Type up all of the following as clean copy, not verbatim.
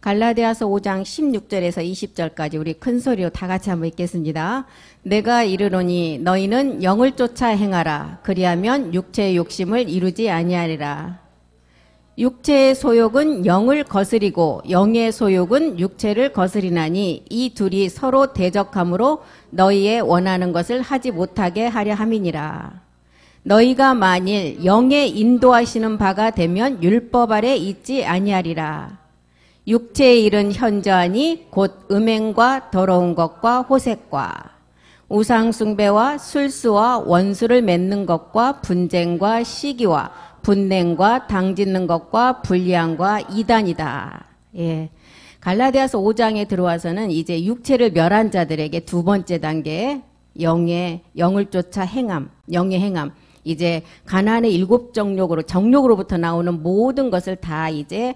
갈라디아서 5장 16절에서 20절까지 우리 큰 소리로 다 같이 한번 읽겠습니다. 내가 이르노니 너희는 영을 쫓아 행하라. 그리하면 육체의 욕심을 이루지 아니하리라. 육체의 소욕은 영을 거스리고 영의 소욕은 육체를 거스리나니 이 둘이 서로 대적함으로 너희의 원하는 것을 하지 못하게 하려 함이니라. 너희가 만일 영의 인도하시는 바가 되면 율법 아래 있지 아니하리라. 육체의 일은 현저하니 곧 음행과 더러운 것과 호색과 우상숭배와 술수와 원수를 맺는 것과 분쟁과 시기와 분냉과 당짓는 것과 불리함과 이단이다. 예. 갈라디아서 5장에 들어와서는 이제 육체를 멸한 자들에게 두 번째 단계 영을 쫓아 행함, 영의 행함. 이제 가나안의 7정욕으로 정욕으로부터 나오는 모든 것을 다 이제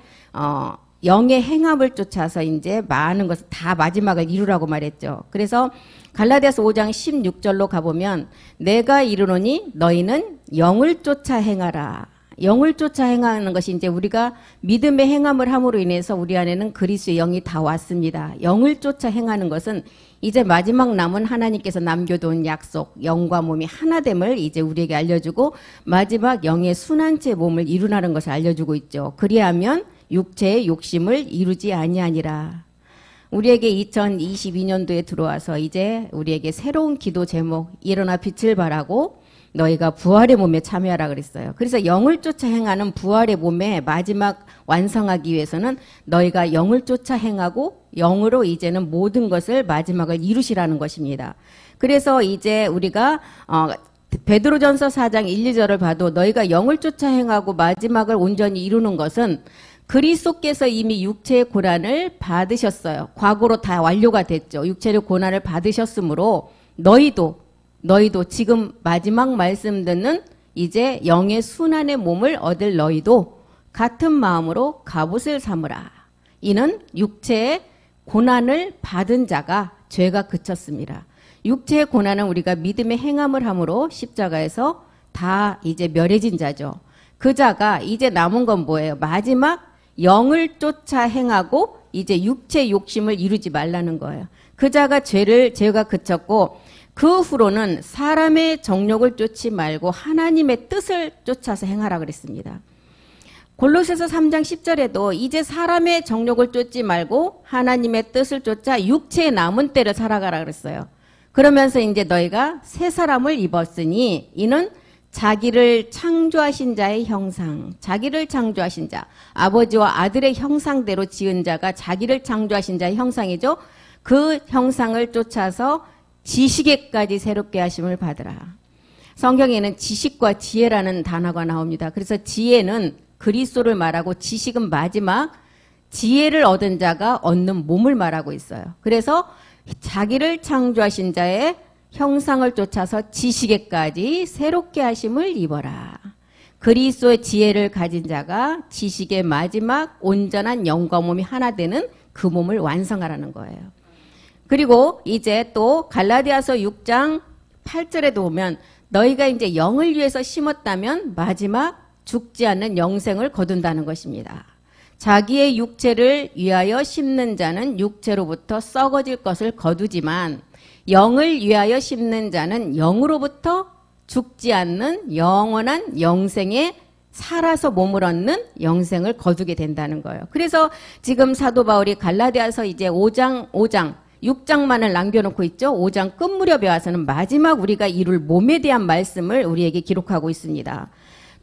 영의 행함을 쫓아서 이제 많은 것을 다 마지막을 이루라고 말했죠. 그래서 갈라디아서 5장 16절로 가보면 내가 이르노니 너희는 영을 쫓아 행하라. 영을 쫓아 행하는 것이 이제 우리가 믿음의 행함을 함으로 인해서 우리 안에는 그리스도의 영이 다 왔습니다. 영을 쫓아 행하는 것은 이제 마지막 남은 하나님께서 남겨둔 약속, 영과 몸이 하나됨을 이제 우리에게 알려주고 마지막 영의 순환체 몸을 이루라는 것을 알려주고 있죠. 그리하면 육체의 욕심을 이루지 아니하니라. 우리에게 2022년도에 들어와서 이제 우리에게 새로운 기도 제목 일어나 빛을 발하고 너희가 부활의 몸에 참여하라 그랬어요. 그래서 영을 쫓아 행하는 부활의 몸에 마지막 완성하기 위해서는 너희가 영을 쫓아 행하고 영으로 이제는 모든 것을 마지막을 이루시라는 것입니다. 그래서 이제 우리가 베드로전서 4장 1, 2절을 봐도 너희가 영을 쫓아 행하고 마지막을 온전히 이루는 것은 그리스도께서 이미 육체의 고난을 받으셨어요. 과거로 다 완료가 됐죠. 육체의 고난을 받으셨으므로 너희도 지금 마지막 말씀 듣는 이제 영의 순환의 몸을 얻을 너희도 같은 마음으로 갑옷을 삼으라. 이는 육체의 고난을 받은 자가 죄가 그쳤습니다. 육체의 고난은 우리가 믿음의 행함을 함으로 십자가에서 다 이제 멸해진 자죠. 그 자가 이제 남은 건 뭐예요? 마지막 영을 쫓아 행하고 이제 육체의 욕심을 이루지 말라는 거예요. 그 자가 죄가 그쳤고 그 후로는 사람의 정욕을 쫓지 말고 하나님의 뜻을 쫓아서 행하라 그랬습니다. 골로새서 3장 10절에도 이제 사람의 정욕을 쫓지 말고 하나님의 뜻을 쫓아 육체의 남은 때를 살아가라 그랬어요. 그러면서 이제 너희가 새 사람을 입었으니 이는 자기를 창조하신 자의 형상, 자기를 창조하신 자, 아버지와 아들의 형상대로 지은 자가 자기를 창조하신 자의 형상이죠. 그 형상을 쫓아서 지식에까지 새롭게 하심을 받으라. 성경에는 지식과 지혜라는 단어가 나옵니다. 그래서 지혜는 그리스도를 말하고 지식은 마지막 지혜를 얻은 자가 얻는 몸을 말하고 있어요. 그래서 자기를 창조하신 자의 형상을 쫓아서 지식에까지 새롭게 하심을 입어라. 그리스도의 지혜를 가진 자가 지식의 마지막 온전한 영과 몸이 하나 되는 그 몸을 완성하라는 거예요. 그리고 이제 또 갈라디아서 6장 8절에도 보면 너희가 이제 영을 위해서 심었다면 마지막 죽지 않는 영생을 거둔다는 것입니다. 자기의 육체를 위하여 심는 자는 육체로부터 썩어질 것을 거두지만 영을 위하여 심는 자는 영으로부터 죽지 않는 영원한 영생에 살아서 몸을 얻는 영생을 거두게 된다는 거예요. 그래서 지금 사도 바울이 갈라디아서 이제 6장만을 남겨놓고 있죠. 5장 끝 무렵에 와서는 마지막 우리가 이룰 몸에 대한 말씀을 우리에게 기록하고 있습니다.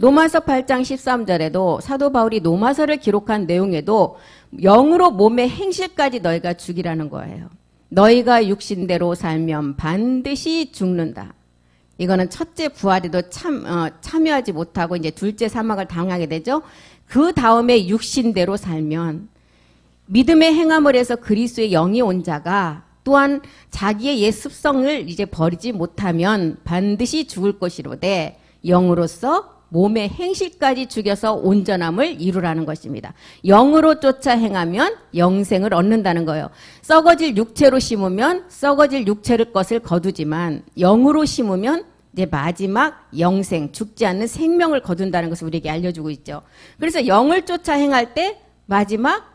로마서 8장 13절에도 사도 바울이 로마서를 기록한 내용에도 영으로 몸의 행실까지 너희가 죽이라는 거예요. 너희가 육신대로 살면 반드시 죽는다. 이거는 첫째 부활에도 참여하지 못하고 이제 둘째 사망을 당하게 되죠. 그 다음에 육신대로 살면 믿음의 행함을 해서 그리스도의 영이 온 자가 또한 자기의 옛 습성을 이제 버리지 못하면 반드시 죽을 것이로되 영으로서 몸의 행실까지 죽여서 온전함을 이루라는 것입니다. 영으로 쫓아 행하면 영생을 얻는다는 거예요. 썩어질 육체로 심으면 썩어질 육체의 것을 거두지만 영으로 심으면 이제 마지막 영생, 죽지 않는 생명을 거둔다는 것을 우리에게 알려주고 있죠. 그래서 영을 쫓아 행할 때 마지막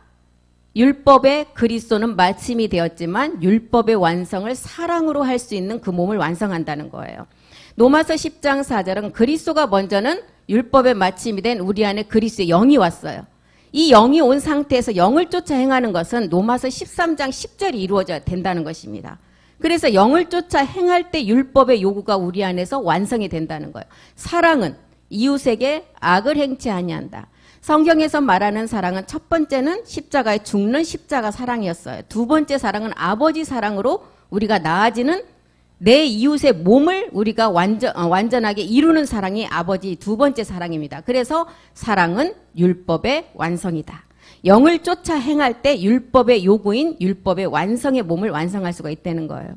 율법의 그리스도는 말씀이 되었지만 율법의 완성을 사랑으로 할 수 있는 그 몸을 완성한다는 거예요. 로마서 10장 4절은 그리스도가 먼저는 율법의 마침이 된 우리 안에 그리스도의 영이 왔어요. 이 영이 온 상태에서 영을 쫓아 행하는 것은 로마서 13장 10절이 이루어져야 된다는 것입니다. 그래서 영을 쫓아 행할 때 율법의 요구가 우리 안에서 완성이 된다는 거예요. 사랑은 이웃에게 악을 행치 아니한다. 성경에서 말하는 사랑은 첫 번째는 십자가에 죽는 십자가 사랑이었어요. 두 번째 사랑은 아버지 사랑으로 우리가 나아지는 내 이웃의 몸을 우리가 완전하게 이루는 사랑이 아버지 두 번째 사랑입니다. 그래서 사랑은 율법의 완성이다. 영을 쫓아 행할 때 율법의 요구인 율법의 완성의 몸을 완성할 수가 있다는 거예요.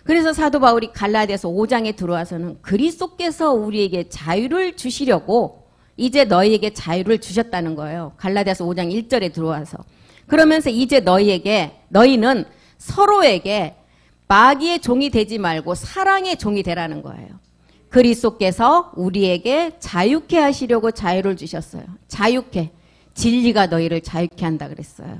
그래서 사도 바울이 갈라디아서 5장에 들어와서는 그리스도께서 우리에게 자유를 주시려고 이제 너희에게 자유를 주셨다는 거예요. 갈라디아서 5장 1절에 들어와서. 그러면서 이제 너희는 서로에게 마귀의 종이 되지 말고 사랑의 종이 되라는 거예요. 그리스도께서 우리에게 자유케 하시려고 자유를 주셨어요. 자유케. 진리가 너희를 자유케 한다 그랬어요.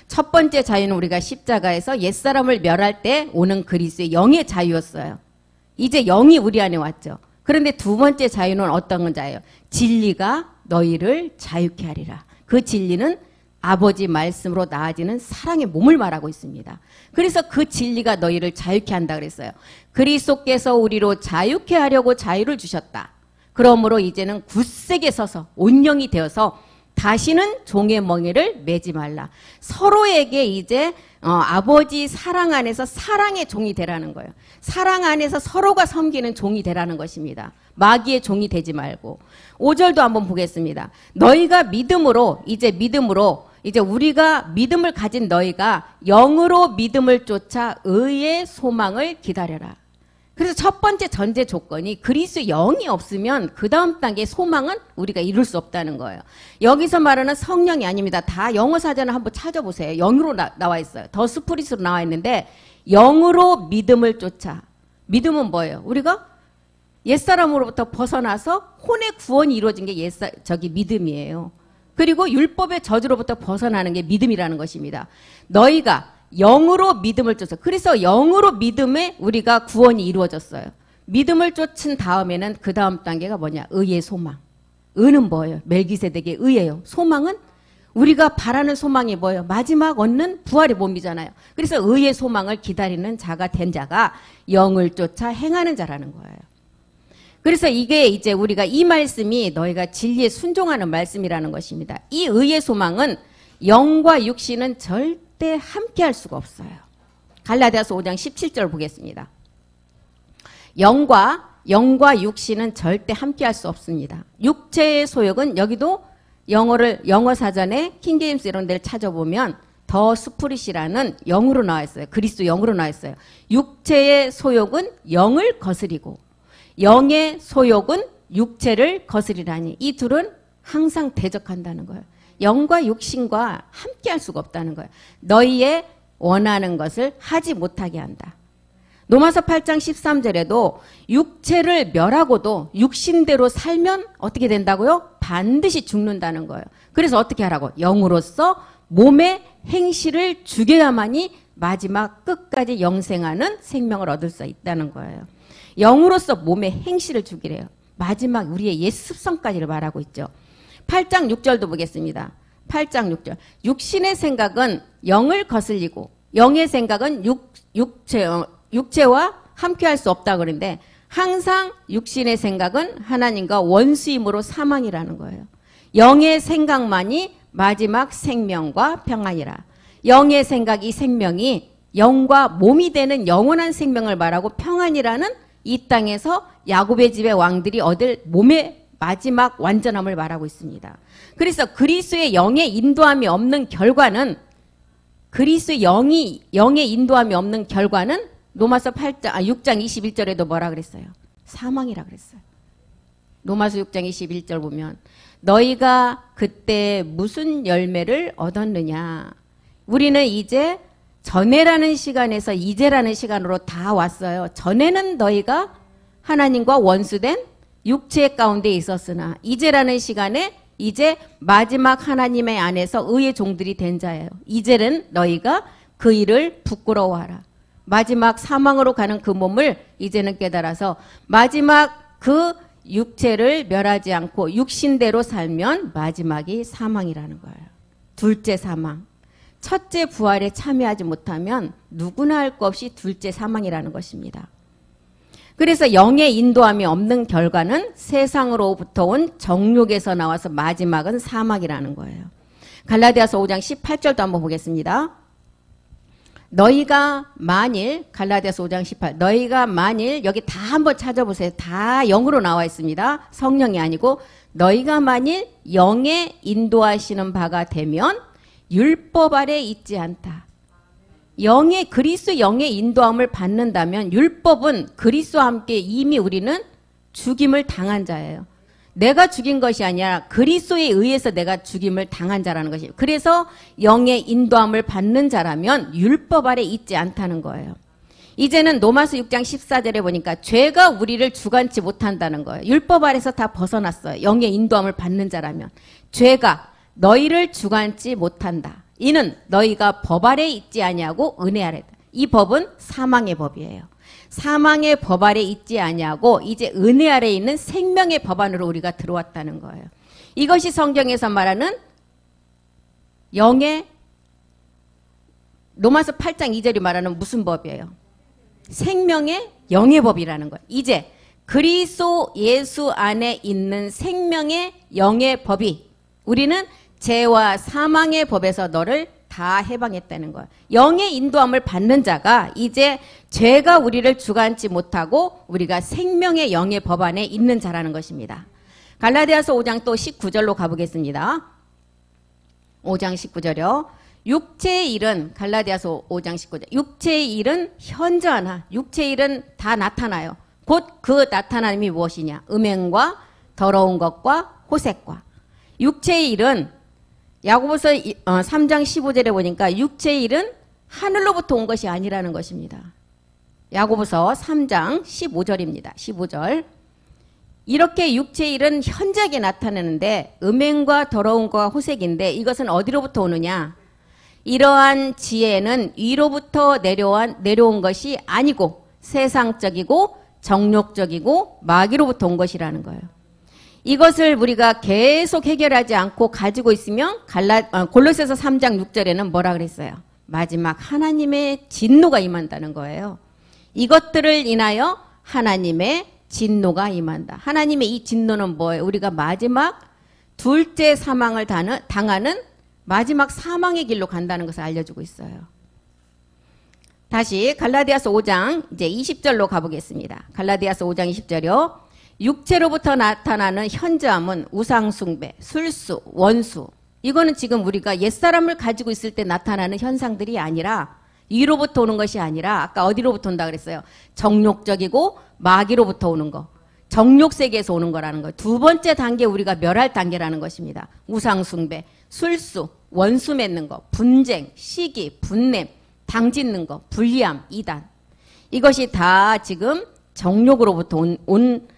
첫 번째 자유는 우리가 십자가에서 옛사람을 멸할 때 오는 그리스도의 영의 자유였어요. 이제 영이 우리 안에 왔죠. 그런데 두 번째 자유는 어떤 자예요? 진리가 너희를 자유케 하리라. 그 진리는 아버지 말씀으로 나아지는 사랑의 몸을 말하고 있습니다. 그래서 그 진리가 너희를 자유케 한다 그랬어요. 그리스도께서 우리로 자유케 하려고 자유를 주셨다. 그러므로 이제는 굳세게 서서 온영이 되어서 다시는 종의 멍에를 매지 말라. 서로에게 이제 아버지 사랑 안에서 사랑의 종이 되라는 거예요. 사랑 안에서 서로가 섬기는 종이 되라는 것입니다. 마귀의 종이 되지 말고. 5절도 한번 보겠습니다. 너희가 믿음으로 이제 우리가 믿음을 가진 너희가 영으로 믿음을 쫓아 의의 소망을 기다려라. 그래서 첫 번째 전제 조건이 그리스도 영이 없으면 그 다음 단계 소망은 우리가 이룰 수 없다는 거예요. 여기서 말하는 성령이 아닙니다. 다 영어 사전을 한번 찾아보세요. 영으로 나와 있어요. 더 스프릿으로 나와 있는데 영으로 믿음을 쫓아. 믿음은 뭐예요? 우리가 옛사람으로부터 벗어나서 혼의 구원이 이루어진 게 믿음이에요. 그리고 율법의 저주로부터 벗어나는 게 믿음이라는 것입니다. 너희가 영으로 믿음을 쫓아. 그래서 영으로 믿음에 우리가 구원이 이루어졌어요. 믿음을 쫓은 다음에는 그 다음 단계가 뭐냐? 의의 소망. 의는 뭐예요? 멜기세덱의 의예요. 소망은 우리가 바라는 소망이 뭐예요? 마지막 얻는 부활의 몸이잖아요. 그래서 의의 소망을 기다리는 자가 된 자가 영을 쫓아 행하는 자라는 거예요. 그래서 이게 이제 우리가 이 말씀이 너희가 진리에 순종하는 말씀이라는 것입니다. 이 의의 소망은 영과 육신은 절대 함께 할 수가 없어요. 갈라디아서 5장 17절 보겠습니다. 영과 육신은 절대 함께 할 수 없습니다. 육체의 소욕은 여기도 영어 사전에 킹제임스 이런 데를 찾아보면 더 스프릿이라는 영으로 나와 있어요. 그리스도 영으로 나와 있어요. 육체의 소욕은 영을 거스리고 영의 소욕은 육체를 거스리라니. 이 둘은 항상 대적한다는 거예요. 영과 육신과 함께 할 수가 없다는 거예요. 너희의 원하는 것을 하지 못하게 한다. 로마서 8장 13절에도 육체를 멸하고도 육신대로 살면 어떻게 된다고요? 반드시 죽는다는 거예요. 그래서 어떻게 하라고? 영으로서 몸의 행실을 죽여야만이 마지막 끝까지 영생하는 생명을 얻을 수 있다는 거예요. 영으로서 몸의 행실을 죽이래요. 마지막 우리의 옛 습성까지를 말하고 있죠. 8장 6절도 보겠습니다. 8장 6절. 육신의 생각은 영을 거슬리고 영의 생각은 육체와 함께할 수 없다 그러는데 항상 육신의 생각은 하나님과 원수임으로 사망이라는 거예요. 영의 생각만이 마지막 생명과 평안이라. 영의 생각, 이 생명이 영과 몸이 되는 영원한 생명을 말하고 평안이라는 이 땅에서 야곱의 집의 왕들이 얻을 몸의 마지막 완전함을 말하고 있습니다. 그래서 그리스도의 영의 인도함이 없는 결과는 그리스도의 영의 인도함이 없는 결과는 로마서 6장 21절에도 뭐라 그랬어요? 사망이라 그랬어요. 로마서 6장 21절 보면 너희가 그때 무슨 열매를 얻었느냐. 우리는 이제 전에라는 시간에서 이제라는 시간으로 다 왔어요. 전에는 너희가 하나님과 원수된 육체 가운데 있었으나 이제라는 시간에 이제 마지막 하나님의 안에서 의의 종들이 된 자예요. 이제는 너희가 그 일을 부끄러워하라. 마지막 사망으로 가는 그 몸을 이제는 깨달아서 마지막 그 육체를 멸하지 않고 육신대로 살면 마지막이 사망이라는 거예요. 둘째 사망. 첫째 부활에 참여하지 못하면 누구나 할 것 없이 둘째 사망이라는 것입니다. 그래서 영의 인도함이 없는 결과는 세상으로부터 온 정욕에서 나와서 마지막은 사망이라는 거예요. 갈라디아서 5장 18절도 한번 보겠습니다. 너희가 만일 갈라디아서 5장 18 너희가 만일 여기 다 한번 찾아보세요. 다 영으로 나와 있습니다. 성령이 아니고 너희가 만일 영에 인도하시는 바가 되면 율법 아래 있지 않다. 그리스도 영의 인도함을 받는다면 율법은 그리스도와 함께 이미 우리는 죽임을 당한 자예요. 내가 죽인 것이 아니라 그리스도에 의해서 내가 죽임을 당한 자라는 것이에요. 그래서 영의 인도함을 받는 자라면 율법 아래 있지 않다는 거예요. 이제는 로마서 6장 14절에 보니까 죄가 우리를 주관치 못한다는 거예요. 율법 아래서 다 벗어났어요. 영의 인도함을 받는 자라면. 죄가 너희를 주관치 못한다. 이는 너희가 법 아래 있지 아니하고 은혜 아래다. 이 법은 사망의 법이에요. 사망의 법 아래 있지 아니하고 이제 은혜 아래 있는 생명의 법 안으로 우리가 들어왔다는 거예요. 이것이 성경에서 말하는 영의 로마서 8장 2절이 말하는 무슨 법이에요? 생명의 영의 법이라는 거예요. 이제 그리스도 예수 안에 있는 생명의 영의 법이 우리는 죄와 사망의 법에서 너를 다 해방했다는 거예요. 영의 인도함을 받는 자가 이제 죄가 우리를 주관치 못하고 우리가 생명의 영의 법 안에 있는 자라는 것입니다. 갈라디아서 5장 또 19절로 가보겠습니다. 5장 19절이요. 육체의 일은 갈라디아서 5장 19절 육체의 일은 현저하나 육체의 일은 다 나타나요. 곧 그 나타남이 무엇이냐? 음행과 더러운 것과 호색과 육체의 일은 야고보서 3장 15절에 보니까 육체의 일은 하늘로부터 온 것이 아니라는 것입니다. 야고보서 3장 15절입니다. 15절. 이렇게 육체의 일은 현저하게 나타내는데 음행과 더러운 것과 호색인데 이것은 어디로부터 오느냐? 이러한 지혜는 위로부터 내려온 것이 아니고 세상적이고 정욕적이고 마귀로부터 온 것이라는 거예요. 이것을 우리가 계속 해결하지 않고 가지고 있으면 골로새서 3장 6절에는 뭐라 그랬어요? 마지막 하나님의 진노가 임한다는 거예요. 이것들을 인하여 하나님의 진노가 임한다. 하나님의 이 진노는 뭐예요? 우리가 마지막 둘째 사망을 당하는 마지막 사망의 길로 간다는 것을 알려주고 있어요. 다시 갈라디아서 5장 이제 20절로 가보겠습니다. 갈라디아서 5장 20절이요. 육체로부터 나타나는 현저함은 우상숭배, 술수, 원수. 이거는 지금 우리가 옛사람을 가지고 있을 때 나타나는 현상들이 아니라 위로부터 오는 것이 아니라 아까 어디로부터 온다 그랬어요? 정욕적이고 마귀로부터 오는 거. 정욕세계에서 오는 거라는 거예요. 두 번째 단계 우리가 멸할 단계라는 것입니다. 우상숭배, 술수, 원수 맺는 거, 분쟁, 시기, 분냄, 당짓는 거, 불리함, 이단. 이것이 다 지금 정욕으로부터 온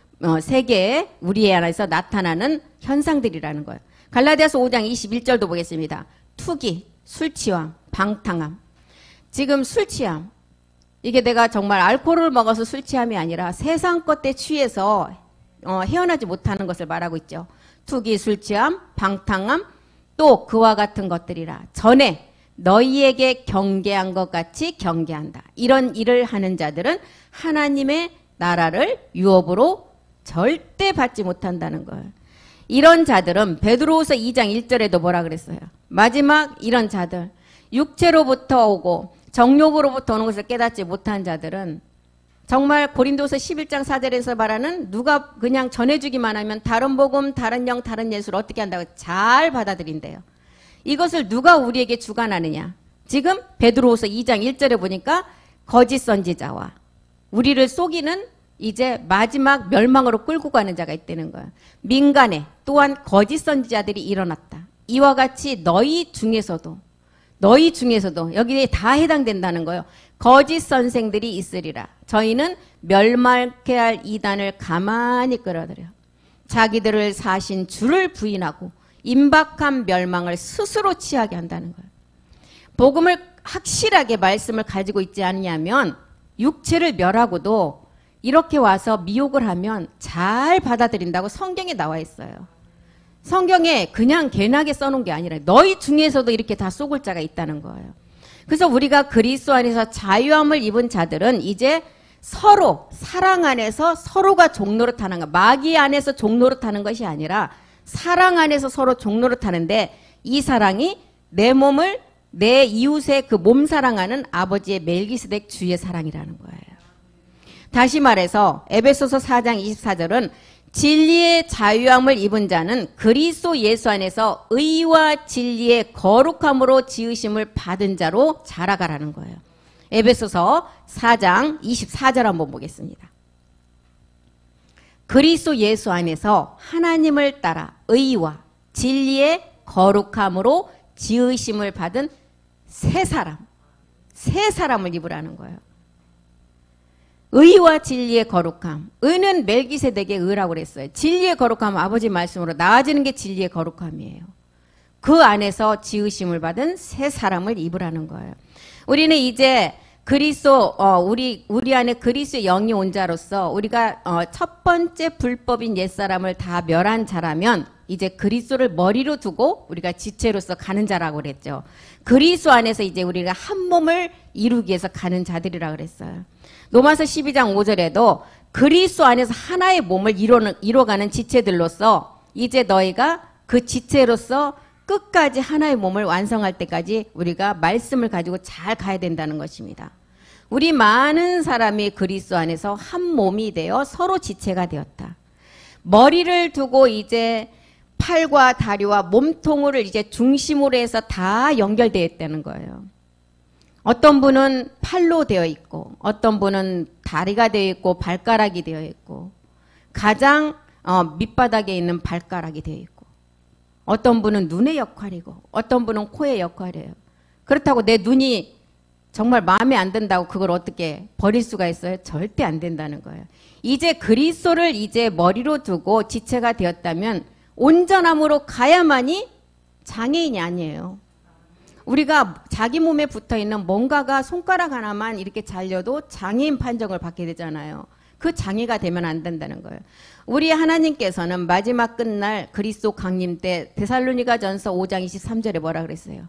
세계에 우리 안에서 나타나는 현상들이라는 거예요. 갈라디아서 5장 21절도 보겠습니다. 투기, 술취함, 방탕함. 지금 술취함. 이게 내가 정말 알코올을 먹어서 술취함이 아니라 세상 것에 취해서 헤어나지 못하는 것을 말하고 있죠. 투기, 술취함, 방탕함, 또 그와 같은 것들이라. 전에 너희에게 경계한 것 같이 경계한다. 이런 일을 하는 자들은 하나님의 나라를 유업으로 절대 받지 못한다는 거예요. 이런 자들은 베드로후서 2장 1절에도 뭐라 그랬어요? 마지막 이런 자들, 육체로부터 오고 정욕으로부터 오는 것을 깨닫지 못한 자들은 정말 고린도서 11장 4절에서 말하는 누가 그냥 전해주기만 하면 다른 복음, 다른 영, 다른 예수를 어떻게 한다고 잘 받아들인대요. 이것을 누가 우리에게 주관하느냐? 지금 베드로후서 2장 1절에 보니까 거짓 선지자와 우리를 속이는 이제 마지막 멸망으로 끌고 가는 자가 있다는 거야. 민간에 또한 거짓 선지자들이 일어났다. 이와 같이 너희 중에서도 여기에 다 해당된다는 거예요. 거짓 선생들이 있으리라. 저희는 멸망케 할 이단을 가만히 끌어들여 자기들을 사신 주를 부인하고 임박한 멸망을 스스로 취하게 한다는 거예요. 복음을 확실하게 말씀을 가지고 있지 않냐면 육체를 멸하고도 이렇게 와서 미혹을 하면 잘 받아들인다고 성경에 나와 있어요. 성경에 그냥 개나게 써놓은 게 아니라 너희 중에서도 이렇게 다 속을 자가 있다는 거예요. 그래서 우리가 그리스도 안에서 자유함을 입은 자들은 이제 서로 사랑 안에서 서로가 종노릇하는 거, 마귀 안에서 종노릇하는 것이 아니라 사랑 안에서 서로 종노릇하는데 이 사랑이 내 몸을 내 이웃의 그 몸 사랑하는 아버지의 멜기스덱 주의 사랑이라는 거예요. 다시 말해서 에베소서 4장 24절은 진리의 자유함을 입은 자는 그리스도 예수 안에서 의와 진리의 거룩함으로 지으심을 받은 자로 자라가라는 거예요. 에베소서 4장 24절 한번 보겠습니다. 그리스도 예수 안에서 하나님을 따라 의와 진리의 거룩함으로 지으심을 받은 새 사람을 입으라는 거예요. 의와 진리의 거룩함. 의는 멜기세덱의 의라고 그랬어요. 진리의 거룩함은 아버지 말씀으로 나아지는 게 진리의 거룩함이에요. 그 안에서 지으심을 받은 새 사람을 입으라는 거예요. 우리는 이제 그리스도 우리 안에 그리스도의 영이 온 자로서 우리가 첫 번째 불법인 옛사람을 다 멸한 자라면 이제 그리스도를 머리로 두고 우리가 지체로서 가는 자라고 그랬죠. 그리스도 안에서 이제 우리가 한 몸을 이루기 위해서 가는 자들이라고 그랬어요. 로마서 12장 5절에도 그리스도 안에서 하나의 몸을 이뤄가는 지체들로서 이제 너희가 그 지체로서 끝까지 하나의 몸을 완성할 때까지 우리가 말씀을 가지고 잘 가야 된다는 것입니다. 우리 많은 사람이 그리스도 안에서 한 몸이 되어 서로 지체가 되었다. 머리를 두고 이제 팔과 다리와 몸통을 이제 중심으로 해서 다 연결되어 있다는 거예요. 어떤 분은 팔로 되어 있고 어떤 분은 다리가 되어 있고 발가락이 되어 있고 가장 밑바닥에 있는 발가락이 되어 있고 어떤 분은 눈의 역할이고 어떤 분은 코의 역할이에요. 그렇다고 내 눈이 정말 마음에 안 든다고 그걸 어떻게 버릴 수가 있어요? 절대 안 된다는 거예요. 이제 그리스도를 이제 머리로 두고 지체가 되었다면 온전함으로 가야만이 장애인이 아니에요. 우리가 자기 몸에 붙어있는 뭔가가 손가락 하나만 이렇게 잘려도 장애인 판정을 받게 되잖아요. 그 장애가 되면 안 된다는 거예요. 우리 하나님께서는 마지막 끝날 그리스도 강림 때 데살로니가전서 5장 23절에 뭐라 그랬어요?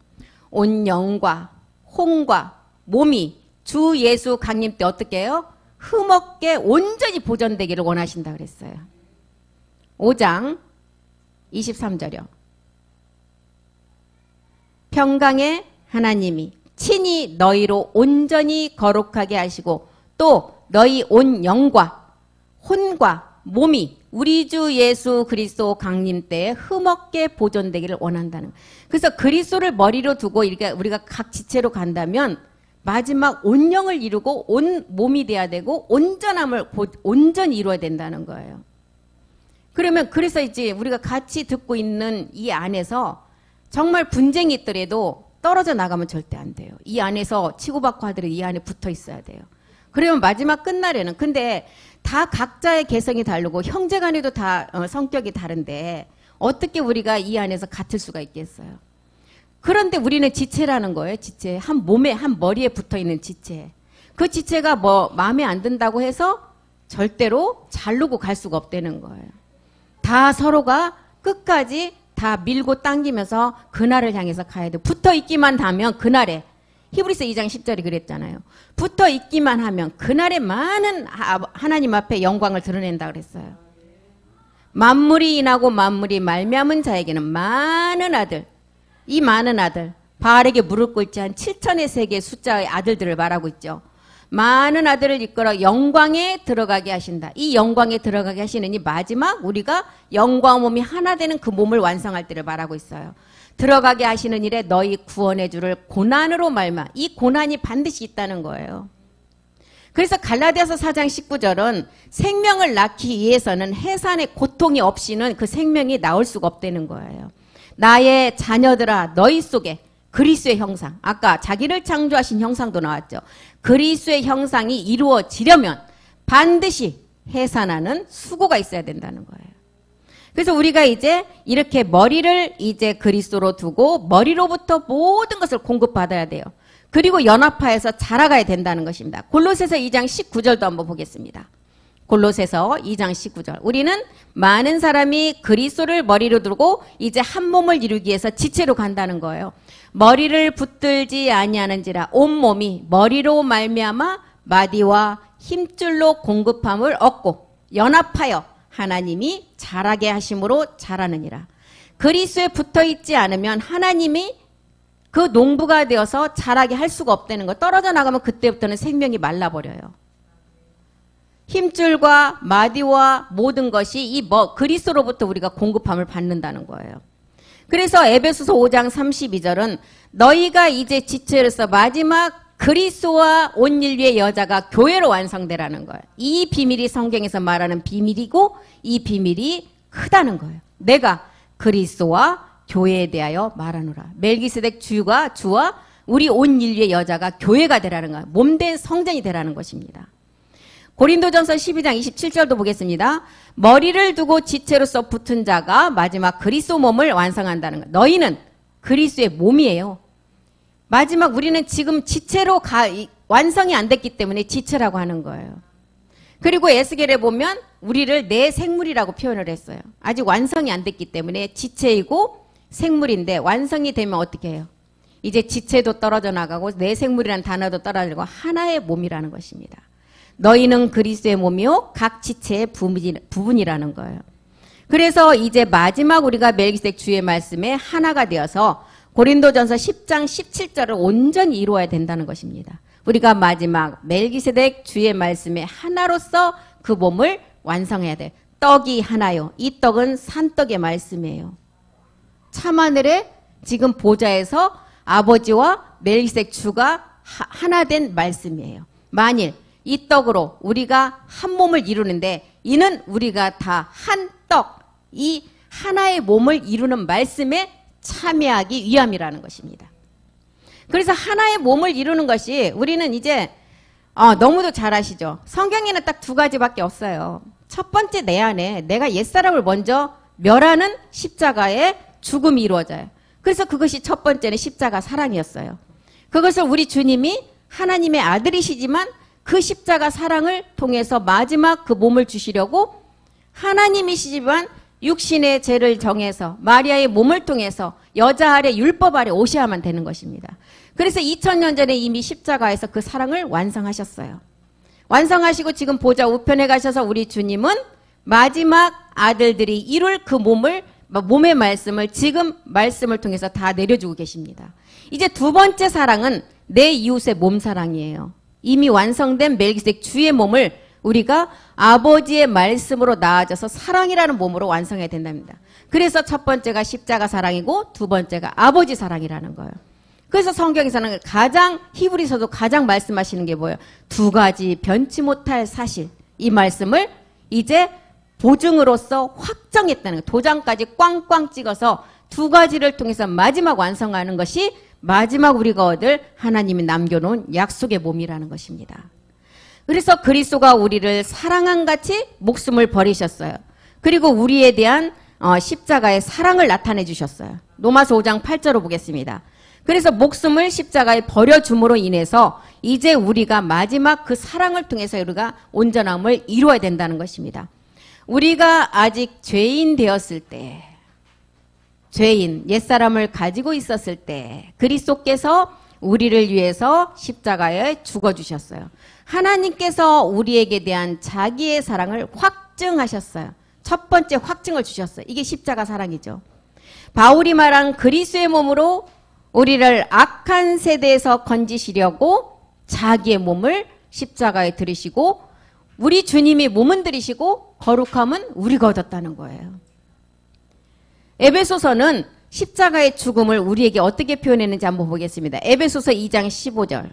온 영과 혼과 몸이 주 예수 강림 때 어떻게 해요? 흠없게 온전히 보존되기를 원하신다 그랬어요. 5장 23절이요. 평강의 하나님이 친히 너희로 온전히 거룩하게 하시고 또 너희 온 영과 혼과 몸이 우리 주 예수 그리스도 강림 때에 흠없게 보존되기를 원한다는 거예요. 그래서 그리스도를 머리로 두고 이렇게 우리가 각 지체로 간다면 마지막 온 영을 이루고 온 몸이 돼야 되고 온전함을 온전히 이루어야 된다는 거예요. 그러면 그래서 이제 우리가 같이 듣고 있는 이 안에서 정말 분쟁이 있더라도 떨어져 나가면 절대 안 돼요. 이 안에서 치고받고 하더라도 이 안에 붙어 있어야 돼요. 그러면 마지막 끝날에는 근데 다 각자의 개성이 다르고 형제간에도 다 성격이 다른데 어떻게 우리가 이 안에서 같을 수가 있겠어요? 그런데 우리는 지체라는 거예요. 지체. 한 몸에 한 머리에 붙어있는 지체. 그 지체가 뭐 마음에 안 든다고 해서 절대로 자르고 갈 수가 없다는 거예요. 다 서로가 끝까지 다 밀고 당기면서 그날을 향해서 가야 돼요. 붙어있기만 하면 그날에 히브리서 2장 10절이 그랬잖아요. 붙어있기만 하면 그날에 많은 하나님 앞에 영광을 드러낸다 그랬어요. 만물이 인하고 만물이 말미암은 자에게는 많은 아들, 이 많은 아들, 바알에게 무릎 꿇지 한 7천의 세계의 숫자의 아들들을 말하고 있죠. 많은 아들을 이끌어 영광에 들어가게 하신다. 이 영광에 들어가게 하시는 이 마지막 우리가 영광 몸이 하나 되는 그 몸을 완성할 때를 말하고 있어요. 들어가게 하시는 일에 너희 구원의 주를 고난으로 말마. 이 고난이 반드시 있다는 거예요. 그래서 갈라디아서 4장 19절은 생명을 낳기 위해서는 해산의 고통이 없이는 그 생명이 나올 수가 없다는 거예요. 나의 자녀들아 너희 속에 그리스도의 형상, 아까 자기를 창조하신 형상도 나왔죠. 그리스도의 형상이 이루어지려면 반드시 해산하는 수고가 있어야 된다는 거예요. 그래서 우리가 이제 이렇게 머리를 이제 그리스도로 두고 머리로부터 모든 것을 공급받아야 돼요. 그리고 연합하여서 자라가야 된다는 것입니다. 골로새서 2장 19절도 한번 보겠습니다. 골로새서 2장 19절. 우리는 많은 사람이 그리스도를 머리로 두고 이제 한 몸을 이루기 위해서 지체로 간다는 거예요. 머리를 붙들지 아니하는지라 온몸이 머리로 말미암아 마디와 힘줄로 공급함을 얻고 연합하여 하나님이 자라게 하심으로 자라느니라. 그리스도에 붙어있지 않으면 하나님이 그 농부가 되어서 자라게 할 수가 없다는 거. 떨어져 나가면 그때부터는 생명이 말라버려요. 힘줄과 마디와 모든 것이 이 그리스도로부터 우리가 공급함을 받는다는 거예요. 그래서 에베소서 5장 32절은 너희가 이제 지체로서 마지막 그리스도와 온 인류의 여자가 교회로 완성되라는 거예요. 이 비밀이 성경에서 말하는 비밀이고 이 비밀이 크다는 거예요. 내가 그리스도와 교회에 대하여 말하노라. 멜기세덱 주와 우리 온 인류의 여자가 교회가 되라는 거예요. 몸된 성전이 되라는 것입니다. 고린도전서 12장 27절도 보겠습니다. 머리를 두고 지체로서 붙은 자가 마지막 그리스도 몸을 완성한다는 거예요. 너희는 그리스도의 몸이에요. 마지막 우리는 지금 지체로 완성이 안 됐기 때문에 지체라고 하는 거예요. 그리고 에스겔에 보면 우리를 내 생물이라고 표현을 했어요. 아직 완성이 안 됐기 때문에 지체이고 생물인데 완성이 되면 어떻게 해요? 이제 지체도 떨어져 나가고 내 생물이라는 단어도 떨어지고 하나의 몸이라는 것입니다. 너희는 그리스도의 몸이요 각 지체의 부분이라는 거예요. 그래서 이제 마지막 우리가 멜기세덱 주의 말씀에 하나가 되어서 고린도전서 10장 17절을 온전히 이루어야 된다는 것입니다. 우리가 마지막 멜기세덱 주의 말씀에 하나로서 그 몸을 완성해야 돼요. 떡이 하나요. 이 떡은 산떡의 말씀이에요. 참하늘에 지금 보좌에서 아버지와 멜기세덱 주가 하나 된 말씀이에요. 만일 이 떡으로 우리가 한 몸을 이루는데 이는 우리가 다 한 떡, 이 하나의 몸을 이루는 말씀에 참여하기 위함이라는 것입니다. 그래서 하나의 몸을 이루는 것이 우리는 이제 너무도 잘 아시죠? 성경에는 딱 두 가지밖에 없어요. 첫 번째 내 안에 내가 옛사람을 먼저 멸하는 십자가의 죽음이 이루어져요. 그래서 그것이 첫 번째는 십자가 사랑이었어요. 그것을 우리 주님이 하나님의 아들이시지만 그 십자가 사랑을 통해서 마지막 그 몸을 주시려고 하나님이시지만 육신의 죄를 정해서 마리아의 몸을 통해서 여자 아래 율법 아래 오셔야만 되는 것입니다. 그래서 2000년 전에 이미 십자가에서 그 사랑을 완성하셨어요. 완성하시고 지금 보좌 우편에 가셔서 우리 주님은 마지막 아들들이 이룰 그 몸의 말씀을 지금 말씀을 통해서 다 내려주고 계십니다. 이제 두 번째 사랑은 내 이웃의 몸 사랑이에요. 이미 완성된 멜기세덱 주의 몸을 우리가 아버지의 말씀으로 나아져서 사랑이라는 몸으로 완성해야 된답니다. 그래서 첫 번째가 십자가 사랑이고 두 번째가 아버지 사랑이라는 거예요. 그래서 성경에서는 히브리서도 가장 말씀하시는 게 뭐예요? 두 가지 변치 못할 사실. 이 말씀을 이제 보증으로서 확정했다는 거예요. 도장까지 꽝꽝 찍어서 두 가지를 통해서 마지막 완성하는 것이 마지막 우리가 얻을 하나님이 남겨놓은 약속의 몸이라는 것입니다. 그래서 그리스도가 우리를 사랑한 같이 목숨을 버리셨어요. 그리고 우리에 대한 십자가의 사랑을 나타내 주셨어요. 로마서 5장 8절로 보겠습니다. 그래서 목숨을 십자가에 버려줌으로 인해서 이제 우리가 마지막 그 사랑을 통해서 우리가 온전함을 이루어야 된다는 것입니다. 우리가 아직 죄인 되었을 때, 죄인, 옛사람을 가지고 있었을 때 그리스도께서 우리를 위해서 십자가에 죽어주셨어요. 하나님께서 우리에게 대한 자기의 사랑을 확증하셨어요. 첫 번째 확증을 주셨어요. 이게 십자가 사랑이죠. 바울이 말한 그리스도의 몸으로 우리를 악한 세대에서 건지시려고 자기의 몸을 십자가에 들이시고 우리 주님이 몸은 들이시고 거룩함은 우리가 얻었다는 거예요. 에베소서는 십자가의 죽음을 우리에게 어떻게 표현했는지 한번 보겠습니다. 에베소서 2장 15절.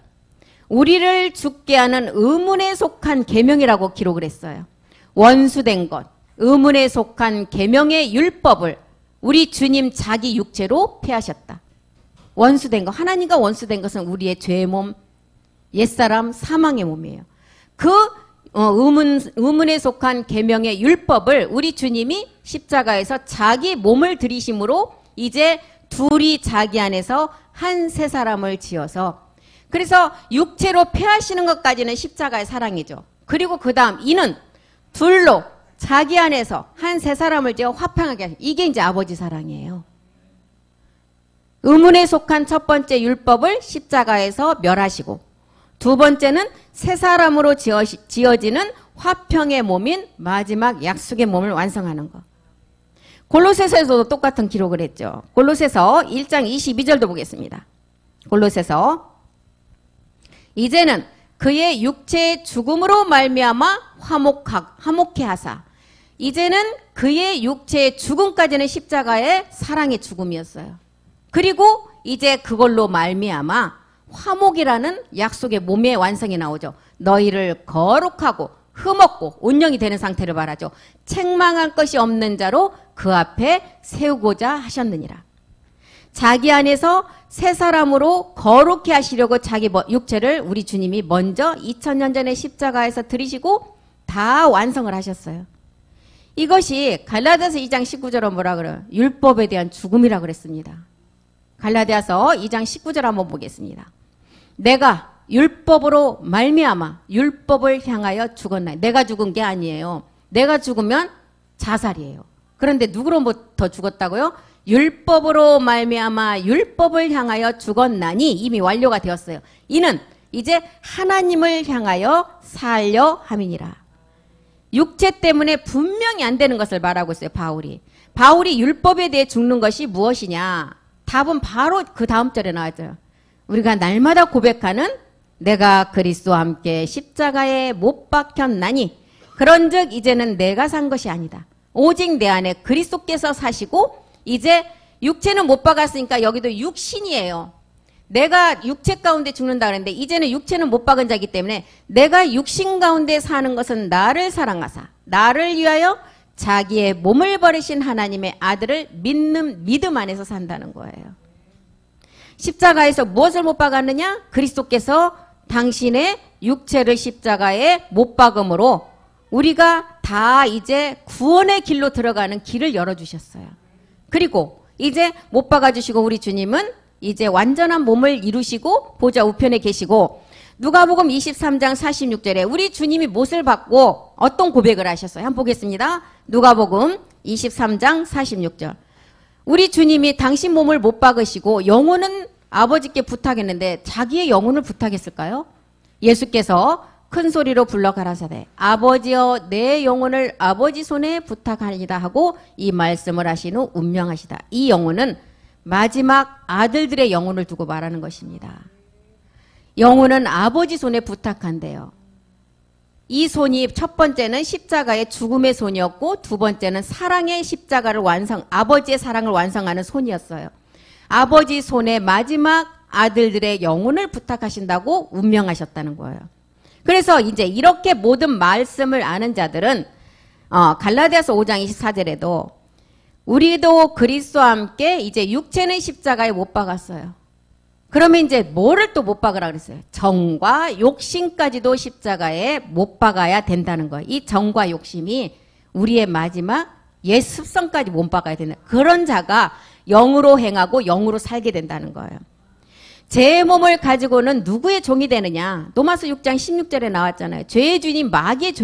우리를 죽게 하는 의문에 속한 계명이라고 기록을 했어요. 원수된 것, 의문에 속한 계명의 율법을 우리 주님 자기 육체로 폐하셨다. 원수된 것, 하나님과 원수된 것은 우리의 죄의 몸, 옛사람, 사망의 몸이에요. 그 의문에 속한 계명의 율법을 우리 주님이 십자가에서 자기 몸을 들이심으로 이제 둘이 자기 안에서 한 세 사람을 지어서, 그래서 육체로 폐하시는 것까지는 십자가의 사랑이죠. 그리고 그 다음 이는 둘로 자기 안에서 한 세 사람을 지어 화평하게 하시는, 이게 이제 아버지 사랑이에요. 의문에 속한 첫 번째 율법을 십자가에서 멸하시고, 두 번째는 세 사람으로 지어지는 화평의 몸인 마지막 약속의 몸을 완성하는 것. 골로새서에서도 똑같은 기록을 했죠. 골로새서 1장 22절도 보겠습니다. 골로새서 이제는 그의 육체의 죽음으로 말미암아 화목해 하사, 이제는 그의 육체의 죽음까지는 십자가의 사랑의 죽음이었어요. 그리고 이제 그걸로 말미암아 화목이라는 약속의 몸의 완성이 나오죠. 너희를 거룩하고 흠없고 온영이 되는 상태를 말하죠. 책망할 것이 없는 자로 그 앞에 세우고자 하셨느니라. 자기 안에서 새 사람으로 거룩해 하시려고 자기 육체를 우리 주님이 먼저 2000년 전에 십자가에서 들이시고 다 완성을 하셨어요. 이것이 갈라디아서 2장 19절은 뭐라 그래요? 율법에 대한 죽음이라고 그랬습니다. 갈라디아서 2장 19절 한번 보겠습니다. 내가 율법으로 말미암아 율법을 향하여 죽었나니, 내가 죽은 게 아니에요. 내가 죽으면 자살이에요. 그런데 누구로부터 죽었다고요? 율법으로 말미암아 율법을 향하여 죽었나니, 이미 완료가 되었어요. 이는 이제 하나님을 향하여 살려 함이니라. 육체 때문에 분명히 안 되는 것을 말하고 있어요. 바울이 율법에 대해 죽는 것이 무엇이냐? 답은 바로 그 다음 절에 나와있어요. 우리가 날마다 고백하는 내가 그리스도와 함께 십자가에 못 박혔나니 그런즉 이제는 내가 산 것이 아니다. 오직 내 안에 그리스도께서 사시고, 이제 육체는 못 박았으니까 여기도 육신이에요. 내가 육체 가운데 죽는다 그랬는데 이제는 육체는 못 박은 자이기 때문에 내가 육신 가운데 사는 것은 나를 사랑하사 나를 위하여 자기의 몸을 버리신 하나님의 아들을 믿는 믿음 안에서 산다는 거예요. 십자가에서 무엇을 못 박았느냐? 그리스도께서 당신의 육체를 십자가에 못 박음으로 우리가 다 이제 구원의 길로 들어가는 길을 열어주셨어요. 그리고 이제 못 박아주시고 우리 주님은 이제 완전한 몸을 이루시고 보좌 우편에 계시고, 누가복음 23장 46절에 우리 주님이 못을 받고 어떤 고백을 하셨어요? 한번 보겠습니다. 누가복음 23장 46절. 우리 주님이 당신 몸을 못 박으시고 영혼은 아버지께 부탁했는데 자기의 영혼을 부탁했을까요? 예수께서 큰 소리로 불러 가라사대 아버지여 내 영혼을 아버지 손에 부탁하니이다 하고 이 말씀을 하신 후 운명하시다. 이 영혼은 마지막 아들들의 영혼을 두고 말하는 것입니다. 영혼은 아버지 손에 부탁한대요. 이 손이 첫 번째는 십자가의 죽음의 손이었고, 두 번째는 사랑의 십자가를 아버지의 사랑을 완성하는 손이었어요. 아버지 손에 마지막 아들들의 영혼을 부탁하신다고 운명하셨다는 거예요. 그래서 이제 이렇게 모든 말씀을 아는 자들은 갈라디아서 5장 24절에도 우리도 그리스도와 함께 이제 육체는 십자가에 못 박았어요. 그러면 이제 뭐를 또 못 박으라 그랬어요? 정과 욕심까지도 십자가에 못 박아야 된다는 거예요. 이 정과 욕심이 우리의 마지막 옛 습성까지 못 박아야 된다. 그런 자가 영으로 행하고 영으로 살게 된다는 거예요. 제 몸을 가지고는 누구의 종이 되느냐? 로마서 6장 16절에 나왔잖아요. 죄의 주인이 마귀의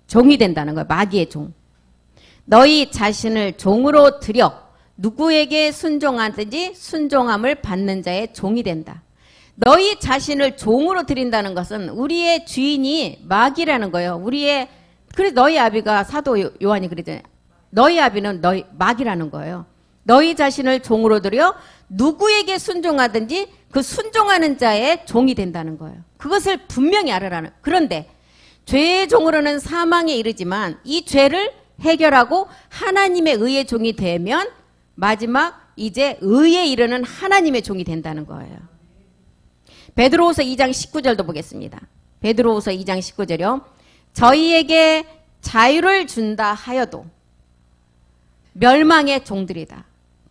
종이 된다는 거예요. 마귀의 종. 너희 자신을 종으로 들여 누구에게 순종하든지 순종함을 받는 자의 종이 된다. 너희 자신을 종으로 드린다는 것은 우리의 주인이 마귀라는 거예요. 그래서 너희 아비가 사도 요한이 그러잖아요. 너희 아비는 너희 마귀라는 거예요. 너희 자신을 종으로 들여 누구에게 순종하든지 그 순종하는 자의 종이 된다는 거예요. 그것을 분명히 알으라는. 그런데 죄의 종으로는 사망에 이르지만 이 죄를 해결하고 하나님의 의의 종이 되면 마지막 이제 의에 이르는 하나님의 종이 된다는 거예요. 베드로후서 2장 19절도 보겠습니다. 베드로후서 2장 19절이요. 저희에게 자유를 준다 하여도 멸망의 종들이다.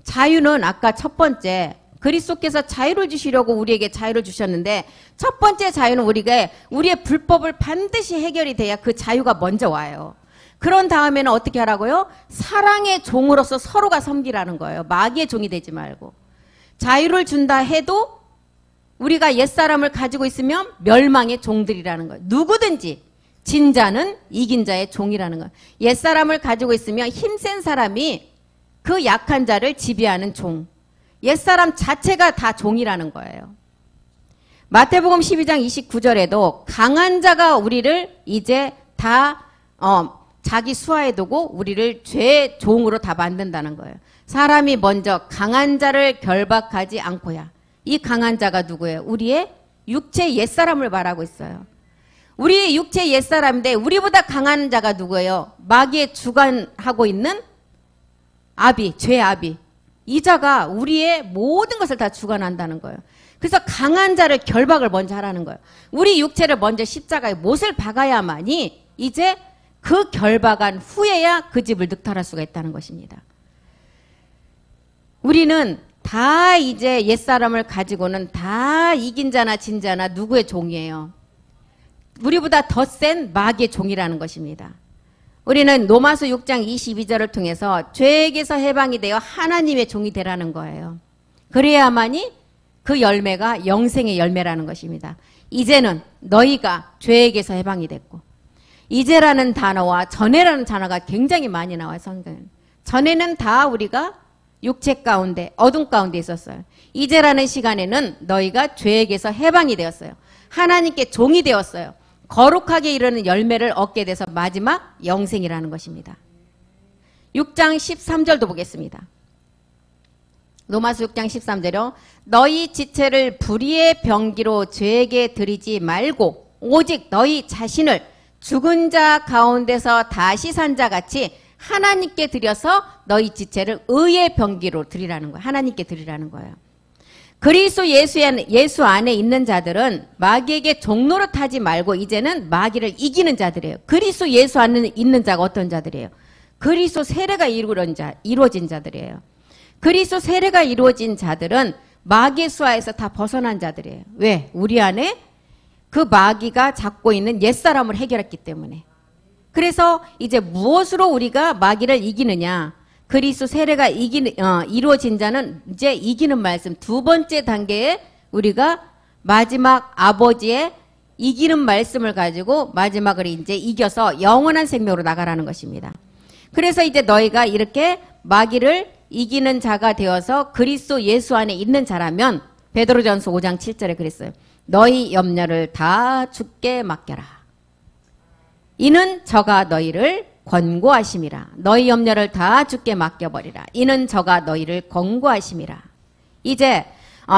자유는 아까 첫 번째 그리스도께서 자유를 주시려고 우리에게 자유를 주셨는데 첫 번째 자유는 우리가 우리의 불법을 반드시 해결이 돼야 그 자유가 먼저 와요. 그런 다음에는 어떻게 하라고요? 사랑의 종으로서 서로가 섬기라는 거예요. 마귀의 종이 되지 말고. 자유를 준다 해도 우리가 옛사람을 가지고 있으면 멸망의 종들이라는 거예요. 누구든지 진 자는 이긴 자의 종이라는 거예요. 옛사람을 가지고 있으면 힘센 사람이 그 약한 자를 지배하는 종. 옛사람 자체가 다 종이라는 거예요. 마태복음 12장 29절에도 강한 자가 우리를 이제 다 자기 수하에 두고 우리를 죄의 종으로 다 만든다는 거예요. 사람이 먼저 강한 자를 결박하지 않고야. 이 강한 자가 누구예요? 우리의 육체 옛사람을 말하고 있어요. 우리의 육체 옛사람인데 우리보다 강한 자가 누구예요? 마귀의 주관하고 있는 아비, 죄아비. 이 자가 우리의 모든 것을 다 주관한다는 거예요. 그래서 강한 자를 결박을 먼저 하라는 거예요. 우리 육체를 먼저 십자가에 못을 박아야만이 이제 그 결박한 후에야 그 집을 늑탈할 수가 있다는 것입니다. 우리는 다 이제 옛사람을 가지고는 다 이긴 자나 진 자나 누구의 종이에요. 우리보다 더 센 마귀의 종이라는 것입니다. 우리는 로마서 6장 22절을 통해서 죄에게서 해방이 되어 하나님의 종이 되라는 거예요. 그래야만이 그 열매가 영생의 열매라는 것입니다. 이제는 너희가 죄에게서 해방이 됐고, 이제라는 단어와 전에라는 단어가 굉장히 많이 나와요. 성경에는. 전에는 다 우리가 육체 가운데 어둠 가운데 있었어요. 이제라는 시간에는 너희가 죄에게서 해방이 되었어요. 하나님께 종이 되었어요. 거룩하게 이르는 열매를 얻게 돼서 마지막 영생이라는 것입니다. 6장 13절도 보겠습니다. 로마서 6장 13절요. 너희 지체를 불의의 병기로 죄에게 드리지 말고 오직 너희 자신을 죽은 자 가운데서 다시 산 자 같이 하나님께 드려서 너희 지체를 의의 병기로 드리라는 거예요. 하나님께 드리라는 거예요. 그리스도 예수 안에 있는 자들은 마귀에게 종노릇하지 말고 이제는 마귀를 이기는 자들이에요. 그리스도 예수 안에 있는 자가 어떤 자들이에요? 그리스도 세례가 이루어진 자들이에요. 그리스도 세례가 이루어진 자들은 마귀의 수하에서 다 벗어난 자들이에요. 왜? 우리 안에 그 마귀가 잡고 있는 옛사람을 해결했기 때문에. 그래서 이제 무엇으로 우리가 마귀를 이기느냐? 그리스도 세례가 이루어진 자는 이제 이기는 말씀. 두 번째 단계에 우리가 마지막 아버지의 이기는 말씀을 가지고 마지막을 이제 이겨서 영원한 생명으로 나가라는 것입니다. 그래서 이제 너희가 이렇게 마귀를 이기는 자가 되어서 그리스도 예수 안에 있는 자라면 베드로전서 5장 7절에 그랬어요. 너희 염려를 다 주께 맡겨라. 이는 저가 너희를 권고하심이라. 너희 염려를 다 주께 맡겨버리라. 이는 저가 너희를 권고하심이라. 이제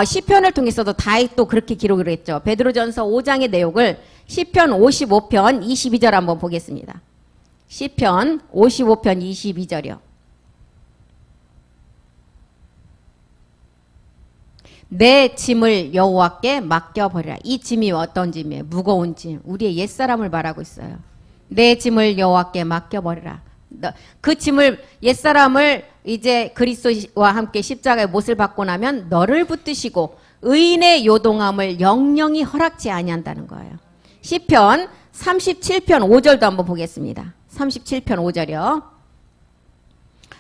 시편을 통해서도 다윗 또 그렇게 기록을 했죠. 베드로전서 5장의 내용을 시편 55편 22절 한번 보겠습니다. 시편 55편 22절이요. 내 짐을 여호와께 맡겨버리라. 이 짐이 어떤 짐이에요? 무거운 짐. 우리의 옛사람을 말하고 있어요. 내 짐을 여호와께 맡겨버리라. 그 짐을 옛사람을 이제 그리스도와 함께 십자가에 못을 받고 나면 너를 붙드시고 의인의 요동함을 영영히 허락지 아니한다는 거예요. 시편 37편 5절도 한번 보겠습니다. 37편 5절이요.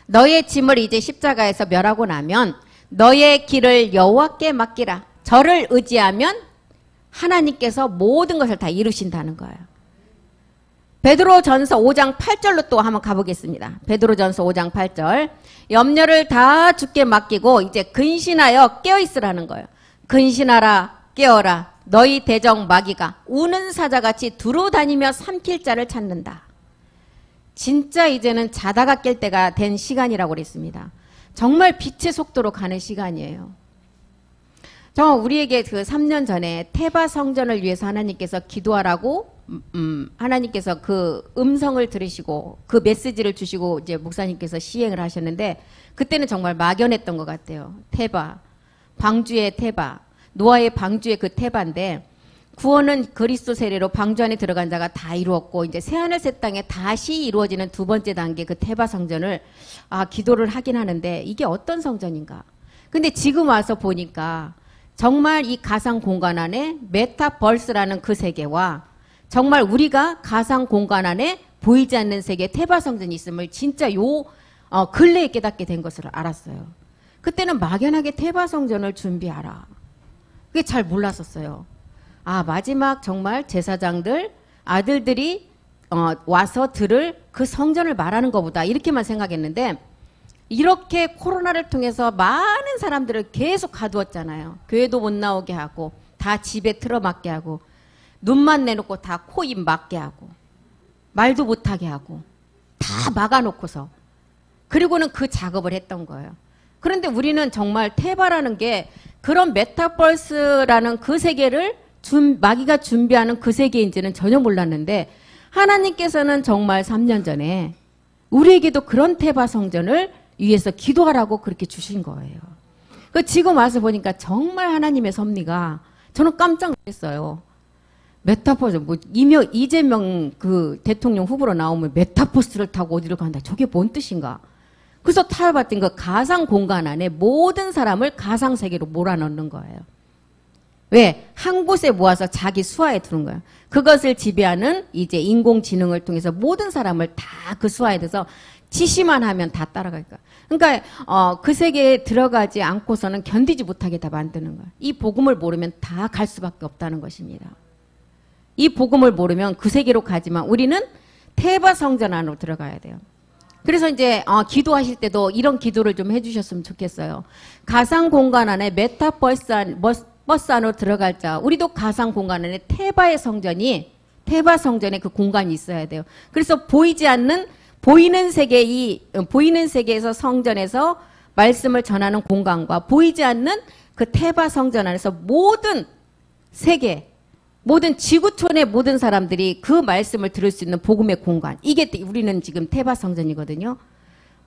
너의 짐을 이제 십자가에서 멸하고 나면 너의 길을 여호와께 맡기라. 저를 의지하면 하나님께서 모든 것을 다 이루신다는 거예요. 베드로전서 5장 8절로 또 한번 가보겠습니다. 베드로전서 5장 8절. 염려를 다 주께 맡기고 이제 근신하여 깨어있으라는 거예요. 근신하라 깨어라. 너희 대적 마귀가 우는 사자같이 두루 다니며 삼킬 자를 찾는다. 진짜 이제는 자다가 깰 때가 된 시간이라고 그랬습니다. 정말 빛의 속도로 가는 시간이에요. 우리에게 그 3년 전에 테바 성전을 위해서 하나님께서 기도하라고 하나님께서 그 음성을 들으시고 그 메시지를 주시고 이제 목사님께서 시행을 하셨는데 그때는 정말 막연했던 것 같아요. 테바, 방주의 테바, 노아의 방주의 그 테바인데 구원은 그리스도 세례로 방주 안에 들어간 자가 다 이루었고 이제 새하늘 새 땅에 다시 이루어지는 두 번째 단계 그 테바 성전을 기도를 하긴 하는데 이게 어떤 성전인가? 근데 지금 와서 보니까 정말 이 가상 공간 안에 메타버스라는 그 세계와 정말 우리가 가상 공간 안에 보이지 않는 세계 태바성전이 있음을 진짜 근래에 깨닫게 된 것을 알았어요. 그때는 막연하게 태바성전을 준비하라. 그게 잘 몰랐었어요. 아, 마지막 정말 제사장들, 아들들이 와서 들을 그 성전을 말하는 것보다 이렇게만 생각했는데 이렇게 코로나를 통해서 많은 사람들을 계속 가두었잖아요. 교회도 못 나오게 하고 다 집에 틀어막게 하고 눈만 내놓고 다 코, 입 막게 하고 말도 못하게 하고 다 막아놓고서 그리고는 그 작업을 했던 거예요. 그런데 우리는 정말 테바라는 게 그런 메타버스라는 그 세계를 마귀가 준비하는 그 세계인지는 전혀 몰랐는데 하나님께서는 정말 3년 전에 우리에게도 그런 테바 성전을 위해서 기도하라고 그렇게 주신 거예요. 그 지금 와서 보니까 정말 하나님의 섭리가 저는 깜짝 놀랐어요. 메타버스 이재명 그 대통령 후보로 나오면 메타버스를 타고 어디를 간다. 저게 뭔 뜻인가? 그래서 타봤더니 그 가상 공간 안에 모든 사람을 가상 세계로 몰아넣는 거예요. 왜? 한 곳에 모아서 자기 수하에 두는 거예요. 그것을 지배하는 이제 인공지능을 통해서 모든 사람을 다 그 수하에 들어서 지시만 하면 다 따라갈 거야. 그러니까 그 세계에 들어가지 않고서는 견디지 못하게 다 만드는 거야. 이 복음을 모르면 다 갈 수밖에 없다는 것입니다. 이 복음을 모르면 그 세계로 가지만 우리는 테바 성전 안으로 들어가야 돼요. 그래서 이제 기도하실 때도 이런 기도를 좀 해주셨으면 좋겠어요. 가상 공간 안에 메타버스 안으로 들어갈 자, 우리도 가상 공간 안에 테바 성전에 그 공간이 있어야 돼요. 그래서 보이지 않는 보이는 세계에서 성전에서 말씀을 전하는 공간과 보이지 않는 그 테바 성전 안에서 모든 세계, 모든 지구촌의 모든 사람들이 그 말씀을 들을 수 있는 복음의 공간. 이게 우리는 지금 테바 성전이거든요.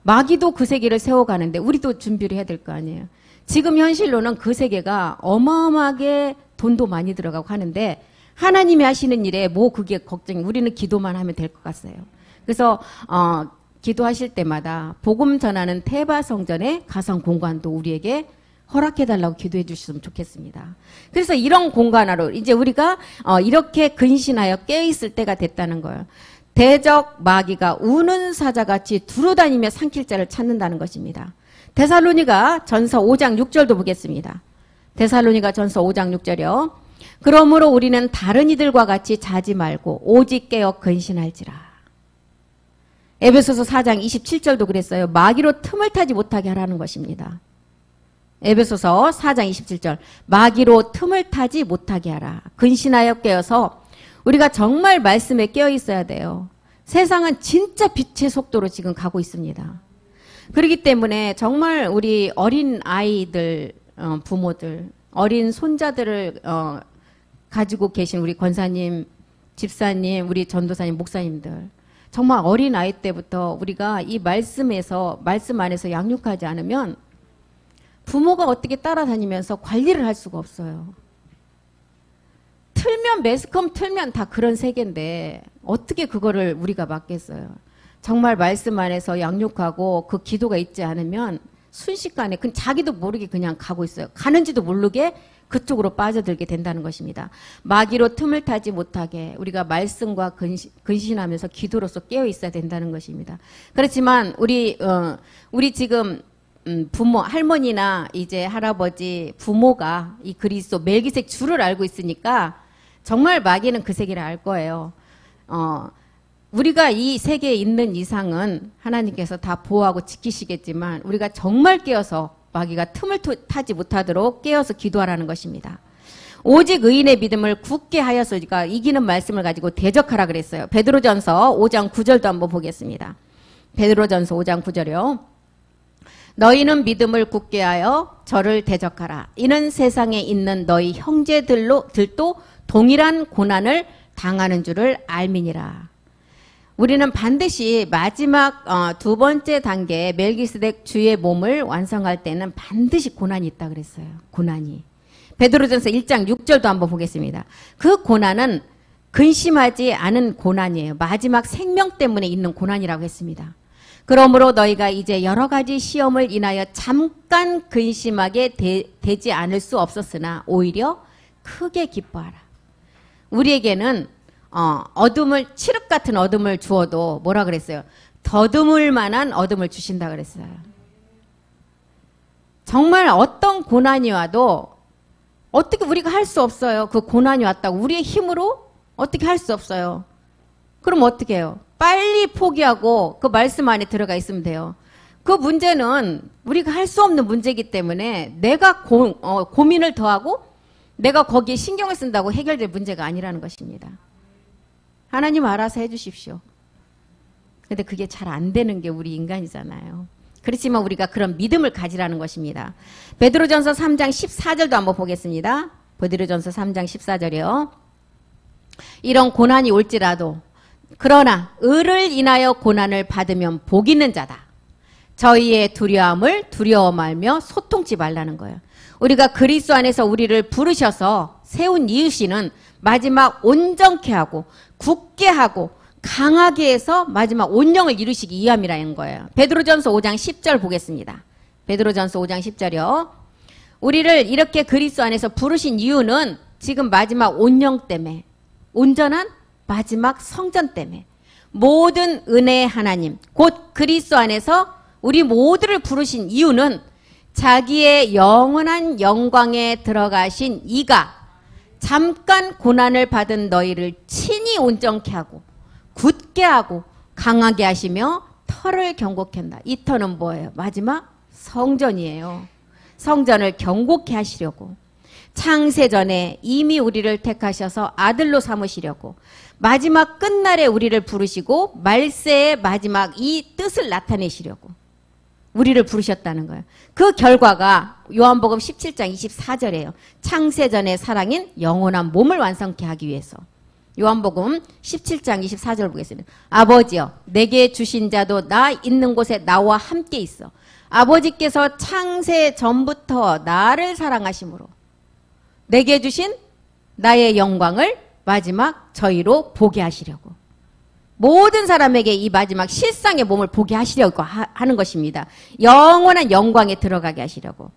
마귀도 그 세계를 세워가는데 우리도 준비를 해야 될 거 아니에요. 지금 현실로는 그 세계가 어마어마하게 돈도 많이 들어가고 하는데 하나님이 하시는 일에 그게 걱정이 우리는 기도만 하면 될 것 같아요. 그래서 기도하실 때마다 복음 전하는 테바 성전의 가상 공간도 우리에게 허락해달라고 기도해 주셨으면 좋겠습니다. 그래서 이런 공간으로 이제 우리가 이렇게 근신하여 깨어있을 때가 됐다는 거예요. 대적 마귀가 우는 사자같이 두루다니며 삼킬 자를 찾는다는 것입니다. 데살로니가 전서 5장 6절도 보겠습니다. 데살로니가 전서 5장 6절이요. 그러므로 우리는 다른 이들과 같이 자지 말고 오직 깨어 근신할지라. 에베소서 4장 27절도 그랬어요. 마귀로 틈을 타지 못하게 하라는 것입니다. 에베소서 4장 27절 마귀로 틈을 타지 못하게 하라. 근신하여 깨어서 우리가 정말 말씀에 깨어 있어야 돼요. 세상은 진짜 빛의 속도로 지금 가고 있습니다. 그렇기 때문에 정말 우리 어린 아이들, 부모들, 어린 손자들을 가지고 계신 우리 권사님, 집사님, 우리 전도사님, 목사님들 정말 어린 아이 때부터 우리가 이 말씀 안에서 양육하지 않으면 부모가 어떻게 따라다니면서 관리를 할 수가 없어요. 매스컴 틀면 다 그런 세계인데 어떻게 그거를 우리가 막겠어요. 정말 말씀 안에서 양육하고 그 기도가 있지 않으면 순식간에 자기도 모르게 그냥 가고 있어요. 가는지도 모르게 그쪽으로 빠져들게 된다는 것입니다. 마귀로 틈을 타지 못하게 우리가 말씀과 근신하면서 기도로서 깨어 있어야 된다는 것입니다. 그렇지만 우리 지금 부모, 할머니나 이제 할아버지, 부모가 이 그리스도 멜기색 주를 알고 있으니까 정말 마귀는 그 세계를 알 거예요. 우리가 이 세계에 있는 이상은 하나님께서 다 보호하고 지키시겠지만 우리가 정말 깨어서 마귀가 틈을 타지 못하도록 깨어서 기도하라는 것입니다. 오직 의인의 믿음을 굳게 하여서 우리가 이기는 말씀을 가지고 대적하라 그랬어요. 베드로전서 5장 9절도 한번 보겠습니다. 베드로전서 5장 9절이요. 너희는 믿음을 굳게 하여 저를 대적하라. 이는 세상에 있는 너희 형제들도 동일한 고난을 당하는 줄을 알미니라. 우리는 반드시 마지막 두 번째 단계 멜기스덱 주의 몸을 완성할 때는 반드시 고난이 있다 그랬어요. 고난이. 베드로전서 1장 6절도 한번 보겠습니다. 그 고난은 근심하지 않은 고난이에요. 마지막 생명 때문에 있는 고난이라고 했습니다. 그러므로 너희가 이제 여러 가지 시험을 인하여 잠깐 근심하게 되지 않을 수 없었으나 오히려 크게 기뻐하라. 우리에게는 어둠을 칠흑 같은 어둠을 주어도 뭐라 그랬어요? 더듬을 만한 어둠을 주신다 그랬어요. 정말 어떤 고난이 와도 어떻게 우리가 할 수 없어요. 그 고난이 왔다고 우리의 힘으로 어떻게 할 수 없어요. 그럼 어떻게 해요? 빨리 포기하고 그 말씀 안에 들어가 있으면 돼요. 그 문제는 우리가 할 수 없는 문제이기 때문에 내가 고민을 더하고 내가 거기에 신경을 쓴다고 해결될 문제가 아니라는 것입니다. 하나님 알아서 해주십시오. 근데 그게 잘 안 되는 게 우리 인간이잖아요. 그렇지만 우리가 그런 믿음을 가지라는 것입니다. 베드로전서 3장 14절도 한번 보겠습니다. 베드로전서 3장 14절이요. 이런 고난이 올지라도 그러나 의를 인하여 고난을 받으면 복 있는 자다. 저희의 두려움을 두려워 말며 소통치 말라는 거예요. 우리가 그리스도 안에서 우리를 부르셔서 세운 이유시는 마지막 온전케 하고 굳게 하고 강하게 해서 마지막 온영을 이루시기 위함이라는 거예요. 베드로전서 5장 10절 보겠습니다. 베드로전서 5장 10절이요. 우리를 이렇게 그리스도 안에서 부르신 이유는 지금 마지막 온영 때문에, 온전한 마지막 성전 때문에, 모든 은혜의 하나님 곧 그리스도 안에서 우리 모두를 부르신 이유는 자기의 영원한 영광에 들어가신 이가 잠깐 고난을 받은 너희를 친히 온전케 하고 굳게 하고 강하게 하시며 터를 경고케 한다. 이 터는 뭐예요? 마지막 성전이에요. 성전을 경고케 하시려고 창세전에 이미 우리를 택하셔서 아들로 삼으시려고 마지막 끝날에 우리를 부르시고 말세의 마지막 이 뜻을 나타내시려고 우리를 부르셨다는 거예요. 그 결과가 요한복음 17장 24절이에요. 창세전의 사랑인 영원한 몸을 완성케 하기 위해서. 요한복음 17장 24절 보겠습니다. 아버지여 내게 주신 자도 나 있는 곳에 나와 함께 있어. 아버지께서 창세 전부터 나를 사랑하심으로 내게 주신 나의 영광을 마지막 저희로 보게 하시려고. 모든 사람에게 이 마지막 실상의 몸을 보게 하시려고 하는 것입니다. 영원한 영광에 들어가게 하시려고.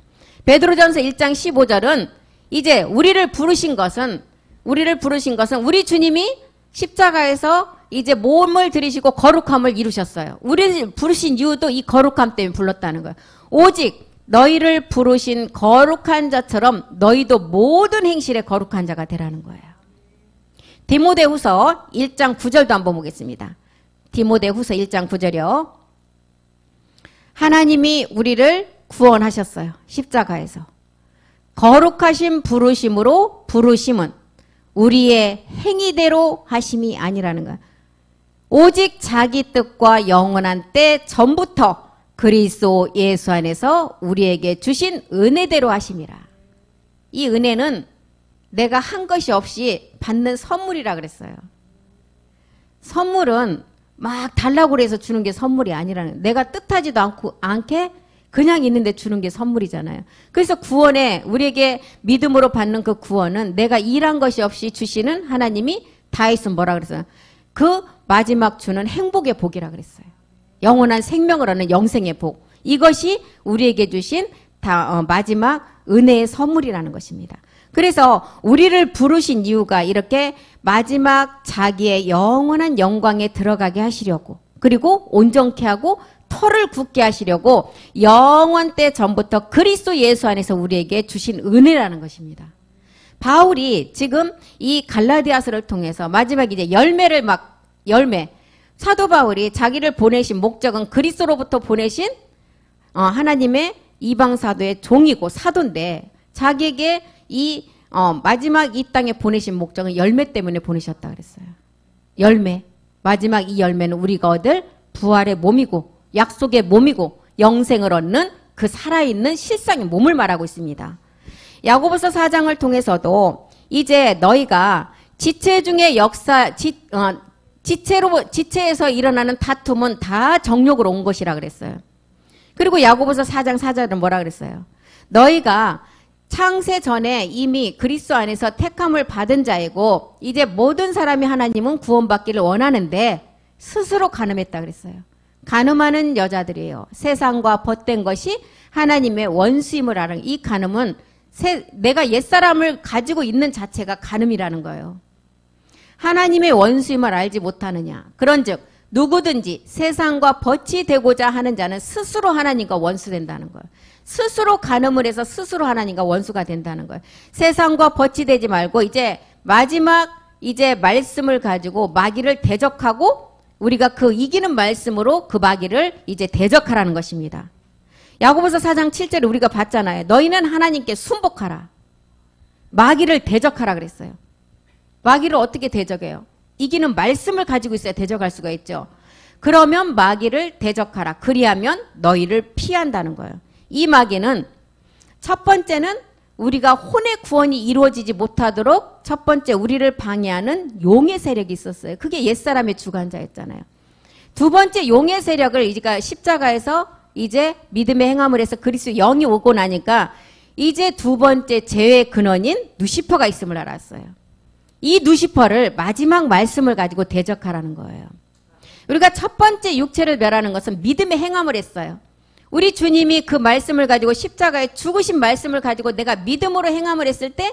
베드로전서 1장 15절은 이제 우리를 부르신 것은 우리 주님이 십자가에서 이제 몸을 들이시고 거룩함을 이루셨어요. 우리를 부르신 이유도 이 거룩함 때문에 불렀다는 거예요. 오직 너희를 부르신 거룩한 자처럼 너희도 모든 행실에 거룩한 자가 되라는 거예요. 디모데후서 1장 9절도 한번 보겠습니다. 디모데후서 1장 9절이요. 하나님이 우리를 구원하셨어요. 십자가에서. 거룩하신 부르심으로 부르심은 우리의 행위대로 하심이 아니라는 거예요. 오직 자기 뜻과 영원한 때 전부터 그리스도 예수 안에서 우리에게 주신 은혜대로 하심이라. 이 은혜는 내가 한 것이 없이 받는 선물이라 그랬어요. 선물은 막 달라고 그래서 주는 게 선물이 아니라는, 내가 뜻하지도 않게 그냥 있는데 주는 게 선물이잖아요. 그래서 구원에 우리에게 믿음으로 받는 그 구원은 내가 일한 것이 없이 주시는 하나님이 다 있으면 뭐라 그랬어요? 그 마지막 주는 행복의 복이라 그랬어요. 영원한 생명을 얻는 영생의 복. 이것이 우리에게 주신 마지막 은혜의 선물이라는 것입니다. 그래서 우리를 부르신 이유가 이렇게 마지막 자기의 영원한 영광에 들어가게 하시려고, 그리고 온전케 하고 터를 굳게 하시려고 영원 때 전부터 그리스도 예수 안에서 우리에게 주신 은혜라는 것입니다. 바울이 지금 이 갈라디아서를 통해서 마지막 이제 열매, 사도 바울이 자기를 보내신 목적은 그리스도로부터 보내신 하나님의 이방 사도의 종이고 사도인데, 자기에게 이 마지막 이 땅에 보내신 목적은 열매 때문에 보내셨다 그랬어요. 열매. 마지막 이 열매는 우리가 얻을 부활의 몸이고 약속의 몸이고 영생을 얻는 그 살아있는 실상의 몸을 말하고 있습니다. 야고보서 4장을 통해서도 이제 너희가 지체 중에 지체에서 일어나는 다툼은 다 정욕으로 온 것이라 그랬어요. 그리고 야고보서 4장 4절은 뭐라 그랬어요? 너희가 창세 전에 이미 그리스도 안에서 택함을 받은 자이고 이제 모든 사람이 하나님은 구원받기를 원하는데 스스로 간음했다 그랬어요. 간음하는 여자들이에요. 세상과 벗된 것이 하나님의 원수임을 아는 이 간음은 내가 옛사람을 가지고 있는 자체가 간음이라는 거예요. 하나님의 원수임을 알지 못하느냐. 그런즉 누구든지 세상과 벗이 되고자 하는 자는 스스로 하나님과 원수된다는 거예요. 스스로 간음을 해서 스스로 하나님과 원수가 된다는 거예요. 세상과 벗이 되지 말고 이제 마지막 이제 말씀을 가지고 마귀를 대적하고 우리가 그 이기는 말씀으로 그 마귀를 이제 대적하라는 것입니다. 야고보서 4장 7절에 우리가 봤잖아요. 너희는 하나님께 순복하라. 마귀를 대적하라 그랬어요. 마귀를 어떻게 대적해요? 이기는 말씀을 가지고 있어야 대적할 수가 있죠. 그러면 마귀를 대적하라. 그리하면 너희를 피한다는 거예요. 이 마귀는 첫 번째는 우리가 혼의 구원이 이루어지지 못하도록 첫 번째 우리를 방해하는 용의 세력이 있었어요. 그게 옛사람의 주관자였잖아요. 두 번째 용의 세력을 이제 십자가에서 이제 믿음의 행함을 해서 그리스도 영이 오고 나니까 이제 두 번째 죄의 근원인 누시퍼가 있음을 알았어요. 이 누시퍼를 마지막 말씀을 가지고 대적하라는 거예요. 우리가 첫 번째 육체를 멸하는 것은 믿음의 행함을 했어요. 우리 주님이 그 말씀을 가지고 십자가에 죽으신 말씀을 가지고 내가 믿음으로 행함을 했을 때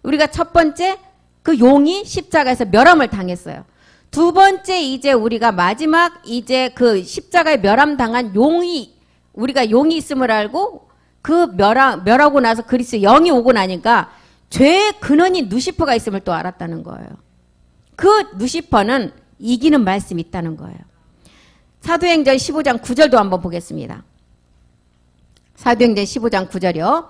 우리가 첫 번째 그 용이 십자가에서 멸함을 당했어요. 두 번째 이제 우리가 마지막 이제 그 십자가에 멸함 당한 용이 우리가 용이 있음을 알고 그 멸하고 나서 그리스도 영이 오고 나니까 죄의 근원인 누시퍼가 있음을 또 알았다는 거예요. 그 누시퍼는 이기는 말씀이 있다는 거예요. 사도행전 15장 9절도 한번 보겠습니다. 사도행전 15장 9절이요.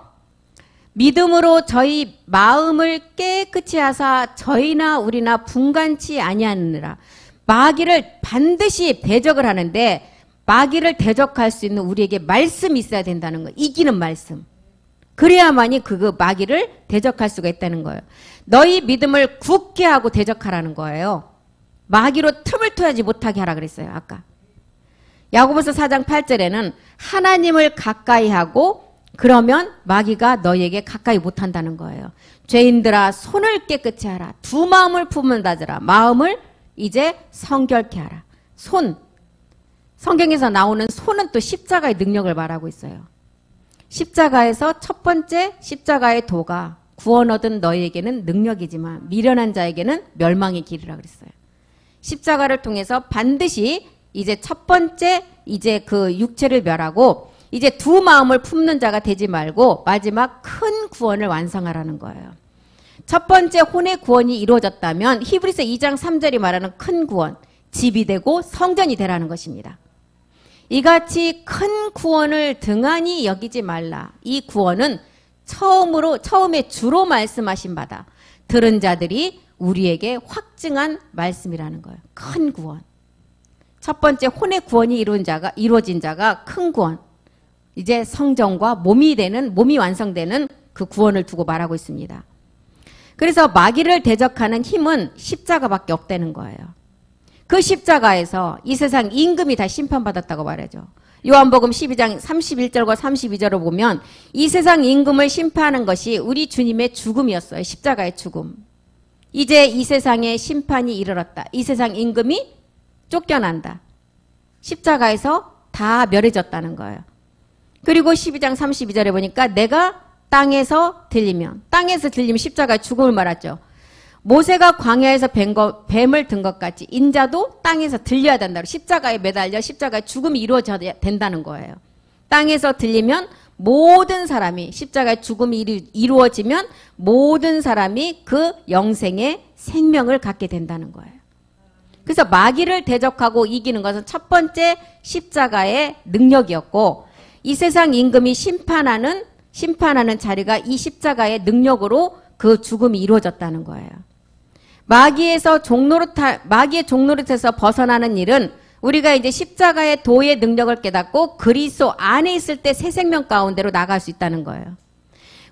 믿음으로 저희 마음을 깨끗이 하사 저희나 우리나 분간치 아니하느라. 마귀를 반드시 대적을 하는데 마귀를 대적할 수 있는 우리에게 말씀이 있어야 된다는 거예요. 이기는 말씀. 그래야만이 그 마귀를 대적할 수가 있다는 거예요. 너희 믿음을 굳게 하고 대적하라는 거예요. 마귀로 틈을 트하지 못하게 하라 그랬어요. 아까. 야고보서 4장 8절에는 하나님을 가까이 하고 그러면 마귀가 너희에게 가까이 못한다는 거예요. 죄인들아 손을 깨끗이 하라. 두 마음을 품은다더라. 마음을 이제 성결케 하라. 손. 성경에서 나오는 손은 또 십자가의 능력을 말하고 있어요. 십자가에서 첫 번째 십자가의 도가 구원 얻은 너희에게는 능력이지만 미련한 자에게는 멸망의 길이라 그랬어요. 십자가를 통해서 반드시 이제 첫 번째 이제 그 육체를 멸하고 이제 두 마음을 품는 자가 되지 말고 마지막 큰 구원을 완성하라는 거예요. 첫 번째 혼의 구원이 이루어졌다면 히브리서 2장 3절이 말하는 큰 구원, 집이 되고 성전이 되라는 것입니다. 이같이 큰 구원을 등한히 여기지 말라. 이 구원은 처음에 주로 말씀하신 바다. 들은 자들이 우리에게 확증한 말씀이라는 거예요. 큰 구원. 첫 번째 혼의 구원이 이루어진 자가 큰 구원. 이제 성전과 몸이 완성되는 그 구원을 두고 말하고 있습니다. 그래서 마귀를 대적하는 힘은 십자가밖에 없다는 거예요. 그 십자가에서 이 세상 임금이 다 심판받았다고 말하죠. 요한복음 12장 31절과 32절을 보면 이 세상 임금을 심판하는 것이 우리 주님의 죽음이었어요. 십자가의 죽음. 이제 이 세상에 심판이 이르렀다. 이 세상 임금이 쫓겨난다. 십자가에서 다 멸해졌다는 거예요. 그리고 12장 32절에 보니까 내가 땅에서 들리면 십자가의 죽음을 말하죠. 모세가 광야에서 뱀을 든 것 같이 인자도 땅에서 들려야 된다. 십자가에 매달려 십자가의 죽음이 이루어져야 된다는 거예요. 땅에서 들리면 모든 사람이 십자가의 죽음이 이루어지면 모든 사람이 그 영생의 생명을 갖게 된다는 거예요. 그래서 마귀를 대적하고 이기는 것은 첫 번째 십자가의 능력이었고 이 세상 임금이 심판하는 자리가 이 십자가의 능력으로 그 죽음이 이루어졌다는 거예요. 마귀의 종노릇에서 벗어나는 일은 우리가 이제 십자가의 도의 능력을 깨닫고 그리스도 안에 있을 때 새 생명 가운데로 나갈 수 있다는 거예요.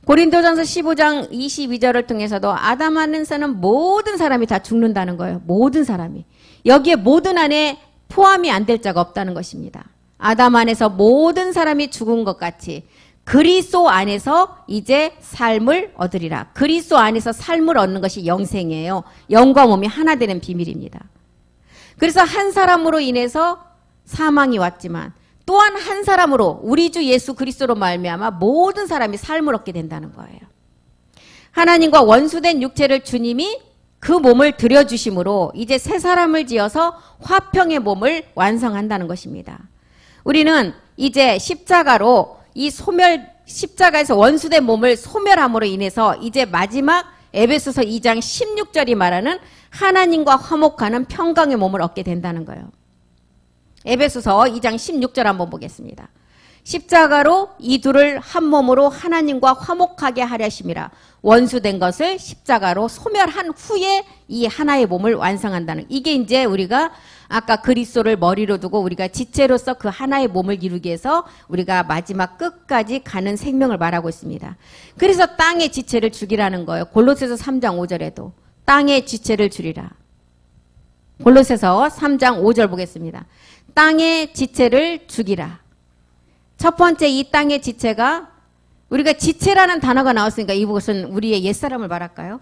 고린도전서 15장 22절을 통해서도 아담 안에서는 모든 사람이 다 죽는다는 거예요. 모든 사람이. 여기에 모든 안에 포함이 안 될 자가 없다는 것입니다. 아담 안에서 모든 사람이 죽은 것 같이 그리스도 안에서 이제 삶을 얻으리라. 그리스도 안에서 삶을 얻는 것이 영생이에요. 영과 몸이 하나 되는 비밀입니다. 그래서 한 사람으로 인해서 사망이 왔지만 또한 한 사람으로 우리 주 예수 그리스도로 말미암아 모든 사람이 삶을 얻게 된다는 거예요. 하나님과 원수된 육체를 주님이 그 몸을 들여주심으로 이제 새 사람을 지어서 화평의 몸을 완성한다는 것입니다. 우리는 이제 십자가로 십자가에서 원수된 몸을 소멸함으로 인해서 이제 마지막 에베소서 2장 16절이 말하는 하나님과 화목하는 평강의 몸을 얻게 된다는 거예요. 에베소서 2장 16절 한번 보겠습니다. 십자가로 이 둘을 한 몸으로 하나님과 화목하게 하려심이라. 원수된 것을 십자가로 소멸한 후에 이 하나의 몸을 완성한다는, 이게 이제 우리가 아까 그리스도를 머리로 두고 우리가 지체로서 그 하나의 몸을 이루기 위해서 우리가 마지막 끝까지 가는 생명을 말하고 있습니다. 그래서 땅의 지체를 죽이라는 거예요. 골로새서 3장 5절에도 땅의 지체를 죽이라. 골로새서 3장 5절 보겠습니다. 땅의 지체를 죽이라. 첫 번째 이 땅의 지체가, 우리가 지체라는 단어가 나왔으니까 이것은 우리의 옛사람을 말할까요?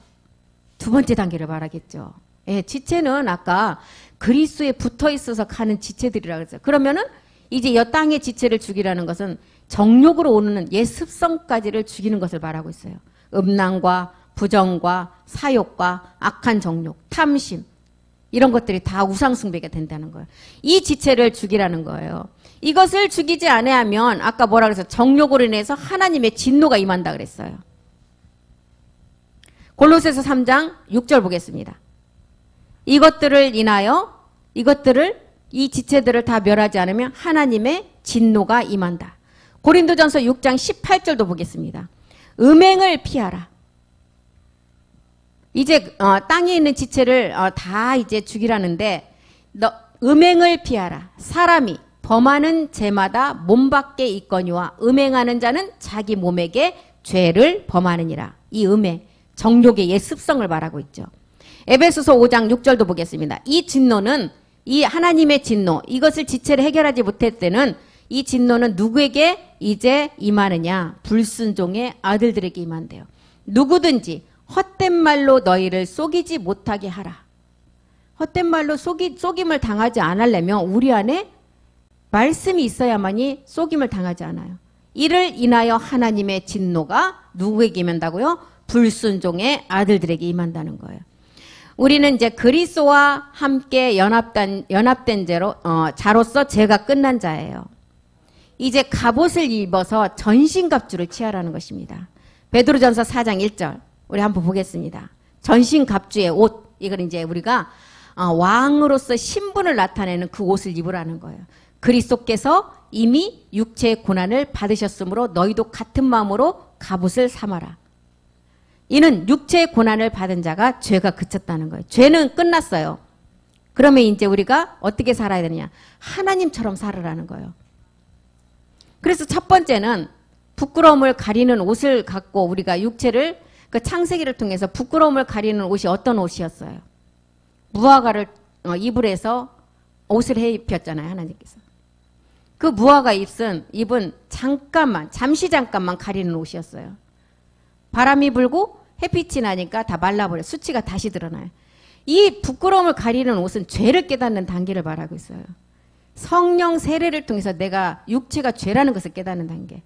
두 번째 단계를 말하겠죠. 예, 지체는 아까 그리스도에 붙어 있어서 가는 지체들이라고 했어요. 그러면은 이제 이 땅의 지체를 죽이라는 것은 정욕으로 오는 옛 습성까지를 죽이는 것을 말하고 있어요. 음란과 부정과 사욕과 악한 정욕, 탐심, 이런 것들이 다 우상숭배가 된다는 거예요. 이 지체를 죽이라는 거예요. 이것을 죽이지 아니하면 아까 뭐라 그랬어요? 정욕으로 인해서 하나님의 진노가 임한다 그랬어요. 골로새서 3장 6절 보겠습니다. 이것들을 인하여 이 지체들을 다 멸하지 않으면 하나님의 진노가 임한다. 고린도전서 6장 18절도 보겠습니다. 음행을 피하라. 이제 땅에 있는 지체를 다 이제 죽이라는데, 음행을 피하라. 사람이 범하는 죄마다 몸 밖에 있거니와 음행하는 자는 자기 몸에게 죄를 범하느니라. 이 음행, 정욕의 옛 습성을 말하고 있죠. 에베소서 5장 6절도 보겠습니다. 이 진노는, 이 하나님의 진노, 이것을 지체를 해결하지 못할 때는 이 진노는 누구에게 이제 임하느냐? 불순종의 아들들에게 임한대요. 누구든지 헛된 말로 너희를 속이지 못하게 하라. 헛된 말로 속임을 당하지 않으려면 우리 안에 말씀이 있어야만이 속임을 당하지 않아요. 이를 인하여 하나님의 진노가 누구에게 임한다고요? 불순종의 아들들에게 임한다는 거예요. 우리는 이제 그리스도와 함께 연합된 자로서 죄가 끝난 자예요. 이제 갑옷을 입어서 전신갑주를 취하라는 것입니다. 베드로전서 4장 1절 우리 한번 보겠습니다. 전신갑주의 옷, 이걸 이제 우리가 왕으로서 신분을 나타내는 그 옷을 입으라는 거예요. 그리스도께서 이미 육체의 고난을 받으셨으므로 너희도 같은 마음으로 갑옷을 삼아라. 이는 육체의 고난을 받은 자가 죄가 그쳤다는 거예요. 죄는 끝났어요. 그러면 이제 우리가 어떻게 살아야 되느냐? 하나님처럼 살으라는 거예요. 그래서 첫 번째는 부끄러움을 가리는 옷을 갖고 우리가 육체를, 그 창세기를 통해서 부끄러움을 가리는 옷이 어떤 옷이었어요? 무화과를 입을 해서 옷을 해 입혔잖아요, 하나님께서. 그 무화과 입은 잠시 잠깐만 가리는 옷이었어요. 바람이 불고 햇빛이 나니까 다 말라버려요. 수치가 다시 드러나요. 이 부끄러움을 가리는 옷은 죄를 깨닫는 단계를 말하고 있어요. 성령 세례를 통해서 내가 육체가 죄라는 것을 깨닫는 단계.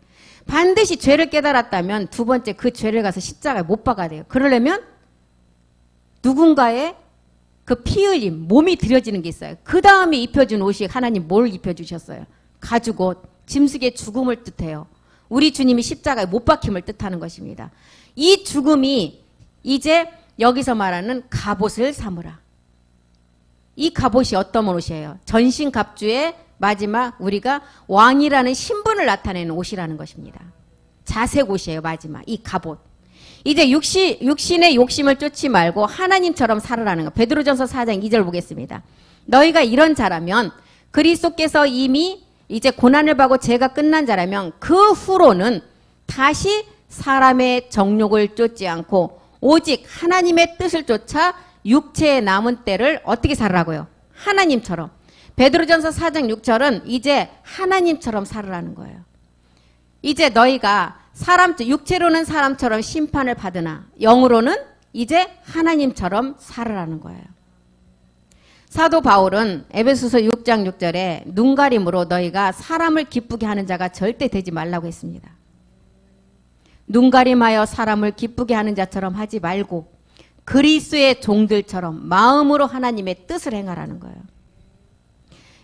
반드시 죄를 깨달았다면 두 번째 그 죄를 가서 십자가에 못 박아야 돼요. 그러려면 누군가의 그 피 흘림, 몸이 들여지는 게 있어요. 그 다음에 입혀준 옷이 하나님 뭘 입혀주셨어요? 가죽옷, 짐승의 죽음을 뜻해요. 우리 주님이 십자가에 못 박힘을 뜻하는 것입니다. 이 죽음이 이제 여기서 말하는 갑옷을 삼으라. 이 갑옷이 어떤 옷이에요? 전신갑주의 마지막 우리가 왕이라는 신분을 나타내는 옷이라는 것입니다. 자색 옷이에요, 마지막. 이 갑옷. 이제 육신의 욕심을 쫓지 말고 하나님처럼 살으라는 거. 베드로전서 4장 2절 보겠습니다. 너희가 이런 자라면, 그리스도께서 이미 이제 고난을 받고 죄가 끝난 자라면 그 후로는 다시 사람의 정욕을 쫓지 않고 오직 하나님의 뜻을 쫓아 육체의 남은 때를 어떻게 살으라고요? 하나님처럼. 베드로전서 4장 6절은 이제 하나님처럼 살으라는 거예요. 이제 너희가 육체로는 사람처럼 심판을 받으나 영으로는 이제 하나님처럼 살으라는 거예요. 사도 바울은 에베소서 6장 6절에 눈가림으로 너희가 사람을 기쁘게 하는 자가 절대 되지 말라고 했습니다. 눈가림하여 사람을 기쁘게 하는 자처럼 하지 말고 그리스도의 종들처럼 마음으로 하나님의 뜻을 행하라는 거예요.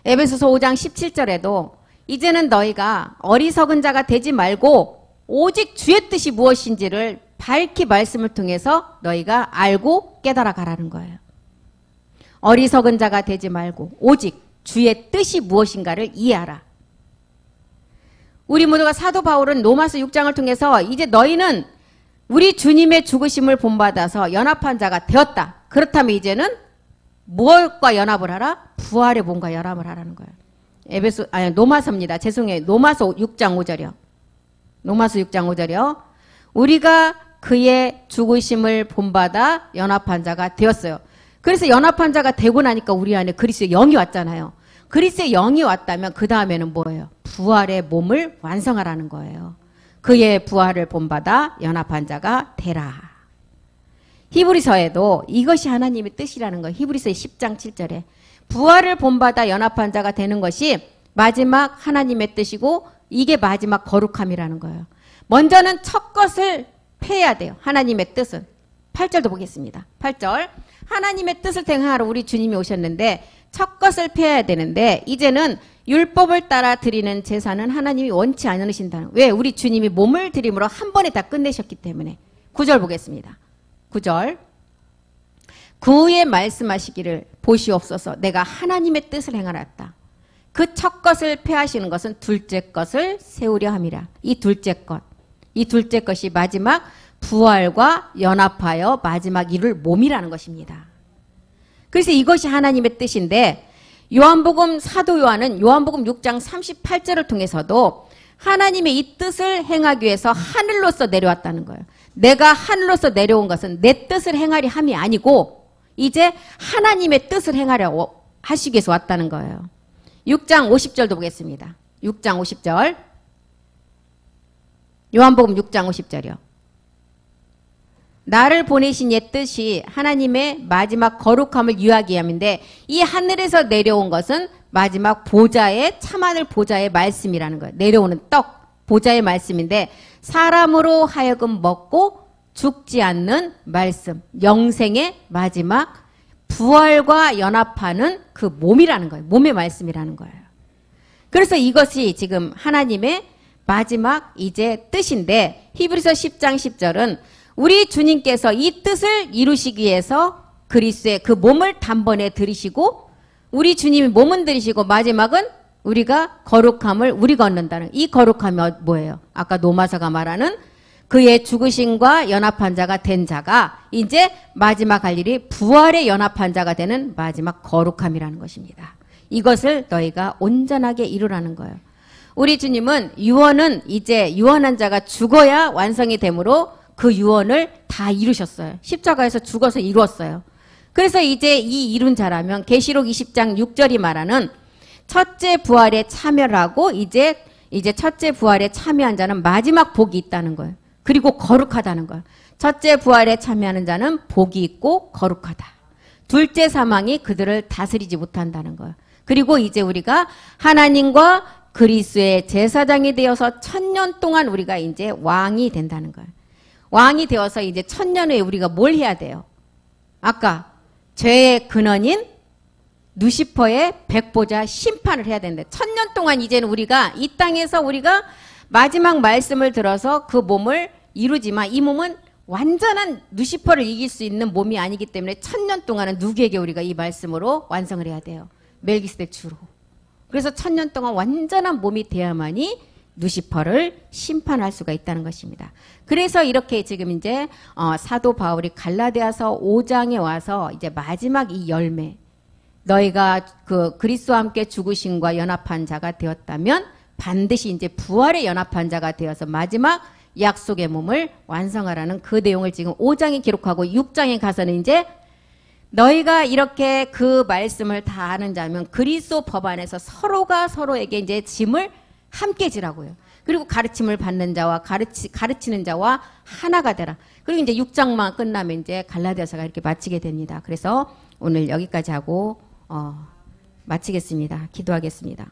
에베소서 5장 17절에도 이제는 너희가 어리석은 자가 되지 말고 오직 주의 뜻이 무엇인지를 밝히 말씀을 통해서 너희가 알고 깨달아 가라는 거예요. 어리석은 자가 되지 말고 오직 주의 뜻이 무엇인가를 이해하라. 우리 모두가 사도 바울은 로마서 6장을 통해서 이제 너희는 우리 주님의 죽으심을 본받아서 연합한 자가 되었다. 그렇다면 이제는 무엇과 연합을 하라? 부활의 몸과 연합을 하라는 거예요. 로마서입니다. 죄송해요. 로마서 6장 5절이요. 로마서 6장 5절이요. 우리가 그의 죽으심을 본받아 연합한 자가 되었어요. 그래서 연합한 자가 되고 나니까 우리 안에 그리스도의 영이 왔잖아요. 그리스도의 영이 왔다면 그 다음에는 뭐예요? 부활의 몸을 완성하라는 거예요. 그의 부활을 본받아 연합한 자가 되라. 히브리서에도 이것이 하나님의 뜻이라는 거예요. 히브리서 10장 7절에 부활을 본받아 연합한 자가 되는 것이 마지막 하나님의 뜻이고 이게 마지막 거룩함이라는 거예요. 먼저는 첫 것을 폐해야 돼요. 하나님의 뜻은. 8절도 보겠습니다. 8절 하나님의 뜻을 행하러 우리 주님이 오셨는데 첫 것을 폐해야 되는데 이제는 율법을 따라 드리는 제사는 하나님이 원치 않으신다는. 왜? 우리 주님이 몸을 드림으로 한 번에 다 끝내셨기 때문에. 9절 보겠습니다. 9절 그 후에 말씀하시기를 보시옵소서 내가 하나님의 뜻을 행하였다. 그 첫 것을 폐하시는 것은 둘째 것을 세우려 함이라. 이 둘째 것이 마지막 부활과 연합하여 마지막 이룰 몸이라는 것입니다. 그래서 이것이 하나님의 뜻인데 요한복음 사도 요한은 요한복음 6장 38절을 통해서도 하나님의 이 뜻을 행하기 위해서 하늘로서 내려왔다는 거예요. 내가 하늘로서 내려온 것은 내 뜻을 행하리 함이 아니고 이제 하나님의 뜻을 행하려고 하시기 위해서 왔다는 거예요. 6장 50절도 보겠습니다. 6장 50절 요한복음 6장 50절이요. 나를 보내신 예 뜻이 하나님의 마지막 거룩함을 유하기 위함인데 이 하늘에서 내려온 것은 마지막 보좌의 참하늘 보좌의 말씀이라는 거예요. 내려오는 떡 보좌의 말씀인데 사람으로 하여금 먹고 죽지 않는 말씀 영생의 마지막 부활과 연합하는 그 몸이라는 거예요. 몸의 말씀이라는 거예요. 그래서 이것이 지금 하나님의 마지막 이제 뜻인데 히브리서 10장 10절은 우리 주님께서 이 뜻을 이루시기 위해서 그리스도의 그 몸을 단번에 들이시고 우리 주님이 몸은 들이시고 마지막은 우리가 거룩함을 우리가 얻는다는 이 거룩함이 뭐예요? 아까 노마서가 말하는 그의 죽으심과 연합한 자가 된 자가 이제 마지막 할 일이 부활에 연합한 자가 되는 마지막 거룩함이라는 것입니다. 이것을 너희가 온전하게 이루라는 거예요. 우리 주님은 유언은 이제 유언한 자가 죽어야 완성이 되므로 그 유언을 다 이루셨어요. 십자가에서 죽어서 이루었어요. 그래서 이제 이 이룬 자라면 계시록 20장 6절이 말하는 첫째 부활에 참여를 하고 이제 첫째 부활에 참여한 자는 마지막 복이 있다는 거예요. 그리고 거룩하다는 거예요. 첫째 부활에 참여하는 자는 복이 있고 거룩하다. 둘째 사망이 그들을 다스리지 못한다는 거예요. 그리고 이제 우리가 하나님과 그리스도의 제사장이 되어서 1000년 동안 우리가 이제 왕이 된다는 거예요. 왕이 되어서 이제 1000년 후에 우리가 뭘 해야 돼요? 아까 죄의 근원인 누시퍼의 백보자 심판을 해야 되는데 1000년 동안 이제는 우리가 이 땅에서 우리가 마지막 말씀을 들어서 그 몸을 이루지만 이 몸은 완전한 누시퍼를 이길 수 있는 몸이 아니기 때문에 1000년 동안은 누구에게 우리가 이 말씀으로 완성을 해야 돼요? 멜기스덱 주로. 그래서 1000년 동안 완전한 몸이 돼야만이 누시퍼를 심판할 수가 있다는 것입니다. 그래서 이렇게 지금 이제 사도 바울이 갈라디아서 5장에 와서 이제 마지막 이 열매 너희가 그 그리스도와 함께 죽으심과 연합한 자가 되었다면 반드시 이제 부활에 연합한 자가 되어서 마지막 약속의 몸을 완성하라는 그 내용을 지금 5장에 기록하고 6장에 가서는 이제 너희가 이렇게 그 말씀을 다 아는 자면 그리스도 법 안에서 서로가 서로에게 이제 짐을 함께 지라고요. 그리고 가르침을 받는 자와 가르치는 자와 하나가 되라. 그리고 이제 6장만 끝나면 이제 갈라디아서가 이렇게 마치게 됩니다. 그래서 오늘 여기까지 하고 마치겠습니다. 기도하겠습니다.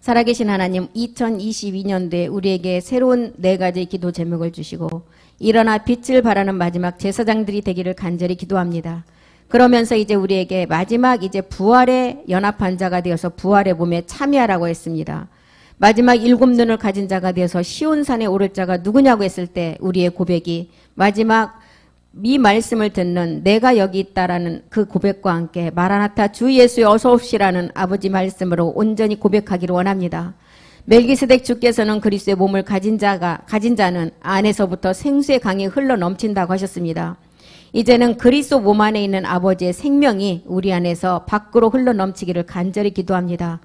살아계신 하나님, 2022년도에 우리에게 새로운 4가지 기도 제목을 주시고 일어나 빛을 발하는 마지막 제사장들이 되기를 간절히 기도합니다. 그러면서 이제 우리에게 마지막 이제 부활의 연합한 자가 되어서 부활의 몸에 참여하라고 했습니다. 마지막 7눈을 가진 자가 되어서 시온산에 오를 자가 누구냐고 했을 때 우리의 고백이 마지막 이 말씀을 듣는 내가 여기 있다라는 그 고백과 함께 마라나타 주 예수의 어서 옵시라는 아버지 말씀으로 온전히 고백하기를 원합니다. 멜기세덱 주께서는 그리스도의 몸을 가진 자는 안에서부터 생수의 강이 흘러 넘친다고 하셨습니다. 이제는 그리스도 몸 안에 있는 아버지의 생명이 우리 안에서 밖으로 흘러 넘치기를 간절히 기도합니다.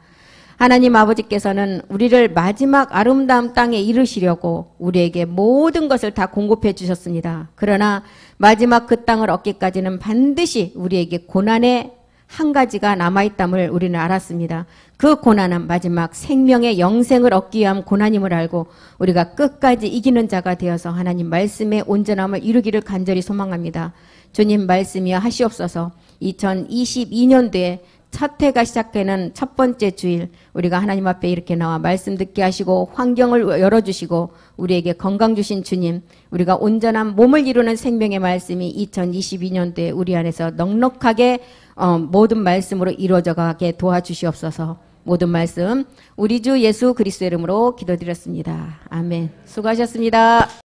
하나님 아버지께서는 우리를 마지막 아름다운 땅에 이르시려고 우리에게 모든 것을 다 공급해 주셨습니다. 그러나 마지막 그 땅을 얻기까지는 반드시 우리에게 고난의 한 가지가 남아있담을 우리는 알았습니다. 그 고난은 마지막 생명의 영생을 얻기 위한 고난임을 알고 우리가 끝까지 이기는 자가 되어서 하나님 말씀의 온전함을 이루기를 간절히 소망합니다. 주님 말씀이여 하시옵소서. 2022년도에 첫 해가 시작되는 첫 번째 주일 우리가 하나님 앞에 이렇게 나와 말씀 듣게 하시고 환경을 열어주시고 우리에게 건강 주신 주님, 우리가 온전한 몸을 이루는 생명의 말씀이 2022년도에 우리 안에서 넉넉하게 모든 말씀으로 이루어져 가게 도와주시옵소서. 모든 말씀 우리 주 예수 그리스도의 이름으로 기도드렸습니다. 아멘. 수고하셨습니다.